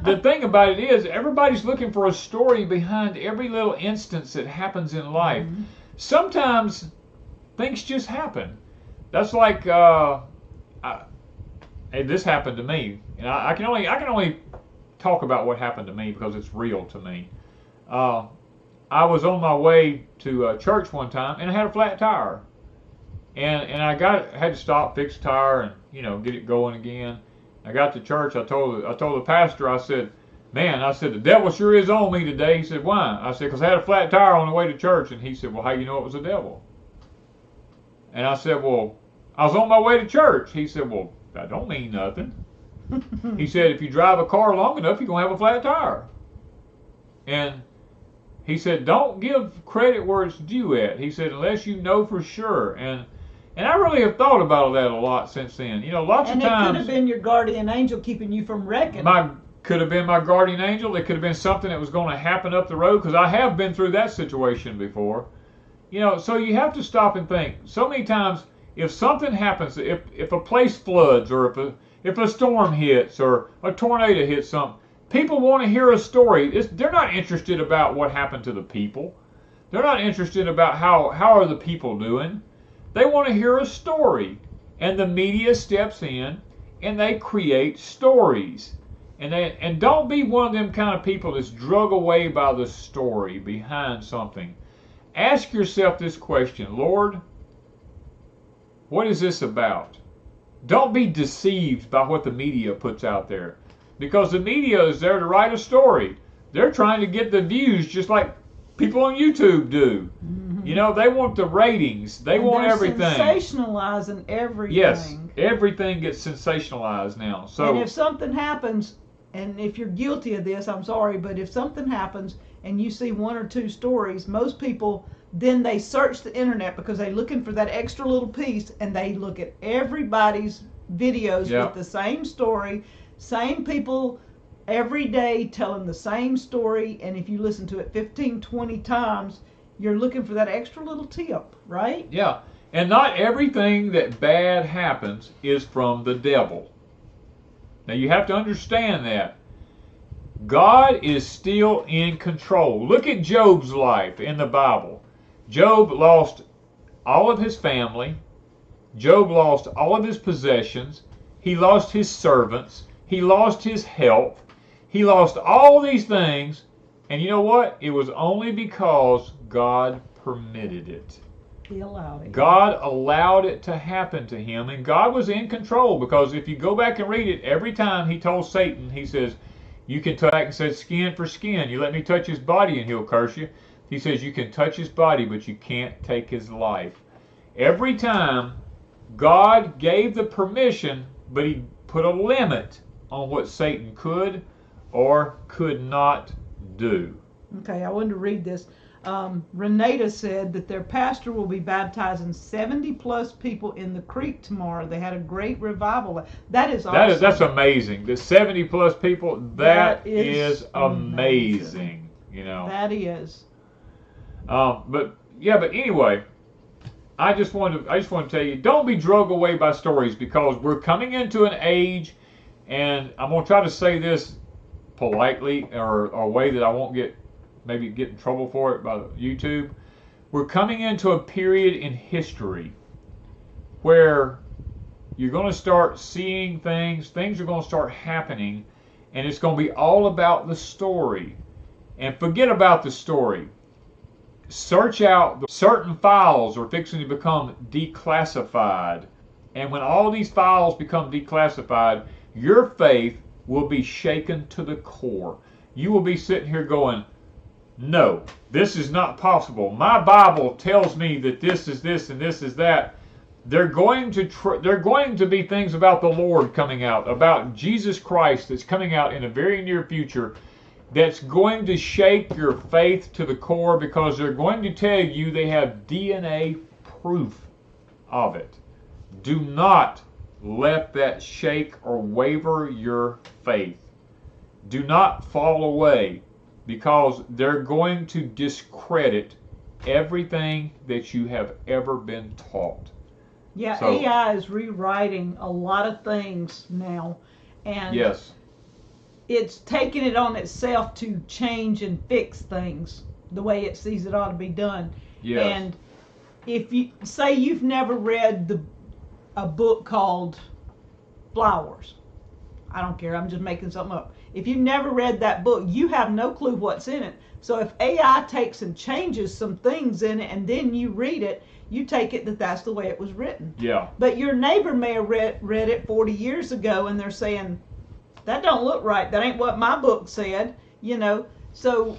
Speaker 1: The thing about it is, everybody's looking for a story behind every little instance that happens in life. Mm-hmm. Sometimes things just happen. That's like, this happened to me, and I can only talk about what happened to me because it's real to me. I was on my way to church one time, and I had a flat tire. And I had to stop, fix the tire, and get it going again. I got to church. I told the pastor. I said, "Man," the devil sure is on me today. He said, "Why?" I said, "Because I had a flat tire on the way to church." And he said, "Well, how you know it was the devil?" And I said, well, I was on my way to church. He said, well, that don't mean nothing. He said, if you drive a car long enough, you're going to have a flat tire. And he said, don't give credit where it's due at. He said, unless you know for sure. And I really have thought about that a lot since then. You know, lots of times.
Speaker 2: And it could have been your guardian angel keeping you from wrecking.
Speaker 1: Could have been my guardian angel. It could have been something that was going to happen up the road, because I have been through that situation before. You know, so you have to stop and think. So many times, if something happens, if a place floods, or if a storm hits, or a tornado hits something, people want to hear a story. They're not interested about what happened to the people. They're not interested about how are the people doing. They want to hear a story. And the media steps in and they create stories. And don't be one of them kind of people that's drug away by the story behind something. Ask yourself this question: Lord, what is this about? Don't be deceived by what the media puts out there, because the media is there to write a story. They're trying to get the views just like people on YouTube do. Mm-hmm. You know, they want the ratings. They want everything.
Speaker 2: Sensationalizing everything.
Speaker 1: Yes, everything gets sensationalized now. So,
Speaker 2: and if something happens, and if you're guilty of this, I'm sorry, but if something happens and you see one or two stories, most people, then they search the internet because they're looking for that extra little piece, and they look at everybody's videos with the same story, same people every day telling the same story, and if you listen to it 15, 20 times, you're looking for that extra little tip, right?
Speaker 1: Yeah, and not everything that bad happens is from the devil. Now you have to understand that. God is still in control. Look at Job's life in the Bible. Job lost all of his family. Job lost all of his possessions. He lost his servants. He lost his health. He lost all these things. And you know what? It was only because God permitted it.
Speaker 2: He allowed it.
Speaker 1: God allowed it to happen to him, and God was in control, because if you go back and read it, every time he told Satan, he says, you can touch, and said, skin for skin. You let me touch his body and he'll curse you. He says, you can touch his body, but you can't take his life. Every time God gave the permission, but he put a limit on what Satan could or could not do.
Speaker 2: Okay, I wanted to read this. Renata said that their pastor will be baptizing 70 plus people in the creek tomorrow. They had a great revival. That is awesome.
Speaker 1: That's amazing. The 70 plus people, that is amazing. You know.
Speaker 2: That is.
Speaker 1: But anyway, I just want to tell you, don't be drug away by stories, because we're coming into an age, and I'm going to try to say this politely, or a way that I won't get in trouble for it by YouTube. We're coming into a period in history where you're going to start seeing things are going to start happening, and it's going to be all about the story. And forget about the story. Search out certain files are fixing to become declassified. And when all these files become declassified, your faith will be shaken to the core. You will be sitting here going, no, this is not possible. My Bible tells me that this is this and this is that. They're going to be things about the Lord coming out, about Jesus Christ that's coming out in a very near future, that's going to shake your faith to the core, because they're going to tell you they have DNA proof of it. Do not let that shake or waver your faith. Do not fall away, because they're going to discredit everything that you have ever been taught.
Speaker 2: Yeah, so, AI is rewriting a lot of things now, and
Speaker 1: yes,
Speaker 2: it's taking it on itself to change and fix things the way it sees it ought to be done.
Speaker 1: Yes.
Speaker 2: And if you say you've never read a book called Flowers, I don't care, I'm just making something up. If you've never read that book, you have no clue what's in it. So if AI takes and changes some things in it, and then you read it, you take it that that's the way it was written.
Speaker 1: Yeah.
Speaker 2: But your neighbor may have read it 40 years ago, and they're saying, that don't look right. That ain't what my book said, you know. So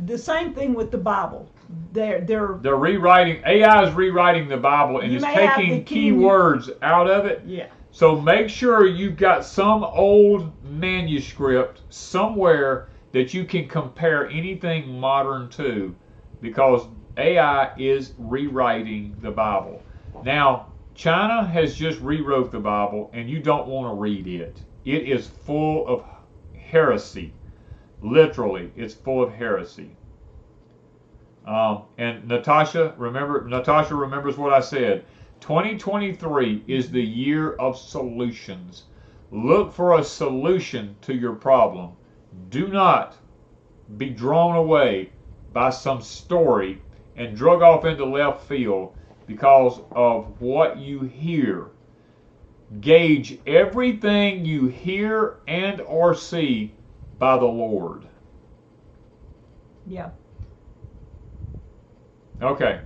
Speaker 2: the same thing with the Bible. they're
Speaker 1: rewriting. AI is rewriting the Bible and
Speaker 2: You
Speaker 1: is
Speaker 2: may have the
Speaker 1: taking
Speaker 2: King-
Speaker 1: keywords out of it.
Speaker 2: yeah.
Speaker 1: So make sure you've got some old manuscript somewhere that you can compare anything modern to, because AI is rewriting the Bible. Now, China has just rewrote the Bible, and you don't want to read it. It is full of heresy. Literally, it's full of heresy. And Natasha remembers what I said. 2023 is the year of solutions. Look for a solution to your problem. Do not be drawn away by some story and drug off into left field because of what you hear. Gauge everything you hear and or see by the Lord.
Speaker 2: Yeah.
Speaker 1: Okay.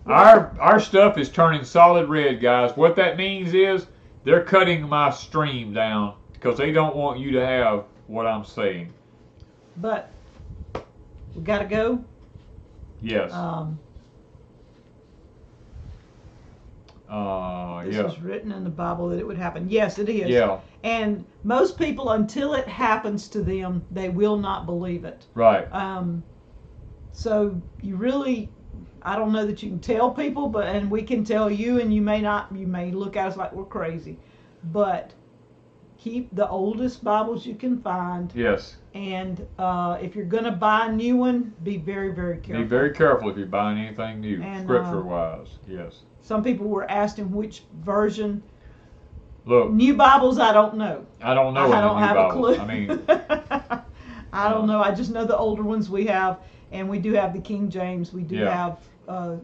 Speaker 1: Our stuff is turning solid red, guys. What that means is they're cutting my stream down because they don't want you to have what I'm saying.
Speaker 2: But we got to go.
Speaker 1: Yes.
Speaker 2: This
Speaker 1: Yeah.
Speaker 2: is written in the Bible that it would happen. Yes, it is.
Speaker 1: Yeah.
Speaker 2: And most people, until it happens to them, they will not believe it.
Speaker 1: Right.
Speaker 2: So you really, I don't know that you can tell people, and we can tell you, and you may look at us like we're crazy, but keep the oldest Bibles you can find.
Speaker 1: Yes.
Speaker 2: And if you're going to buy a new one, be very, very careful.
Speaker 1: Be very careful if you're buying anything new,
Speaker 2: And,
Speaker 1: scripture-wise. Yes.
Speaker 2: Some people were asking which version.
Speaker 1: Look,
Speaker 2: New Bibles, I don't know.
Speaker 1: I don't know.
Speaker 2: I don't have a clue.
Speaker 1: I mean,
Speaker 2: I don't know. I just know the older ones we have, and we do have the King James. We do have a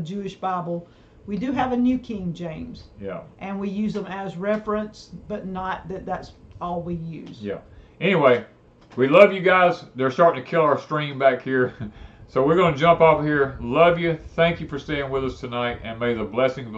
Speaker 2: Jewish Bible. We do have a New King James.
Speaker 1: Yeah.
Speaker 2: And we use them as reference, but not that's all we use.
Speaker 1: Yeah. Anyway, we love you guys. They're starting to kill our stream back here. So we're going to jump off here. Love you. Thank you for staying with us tonight, and may the blessing of the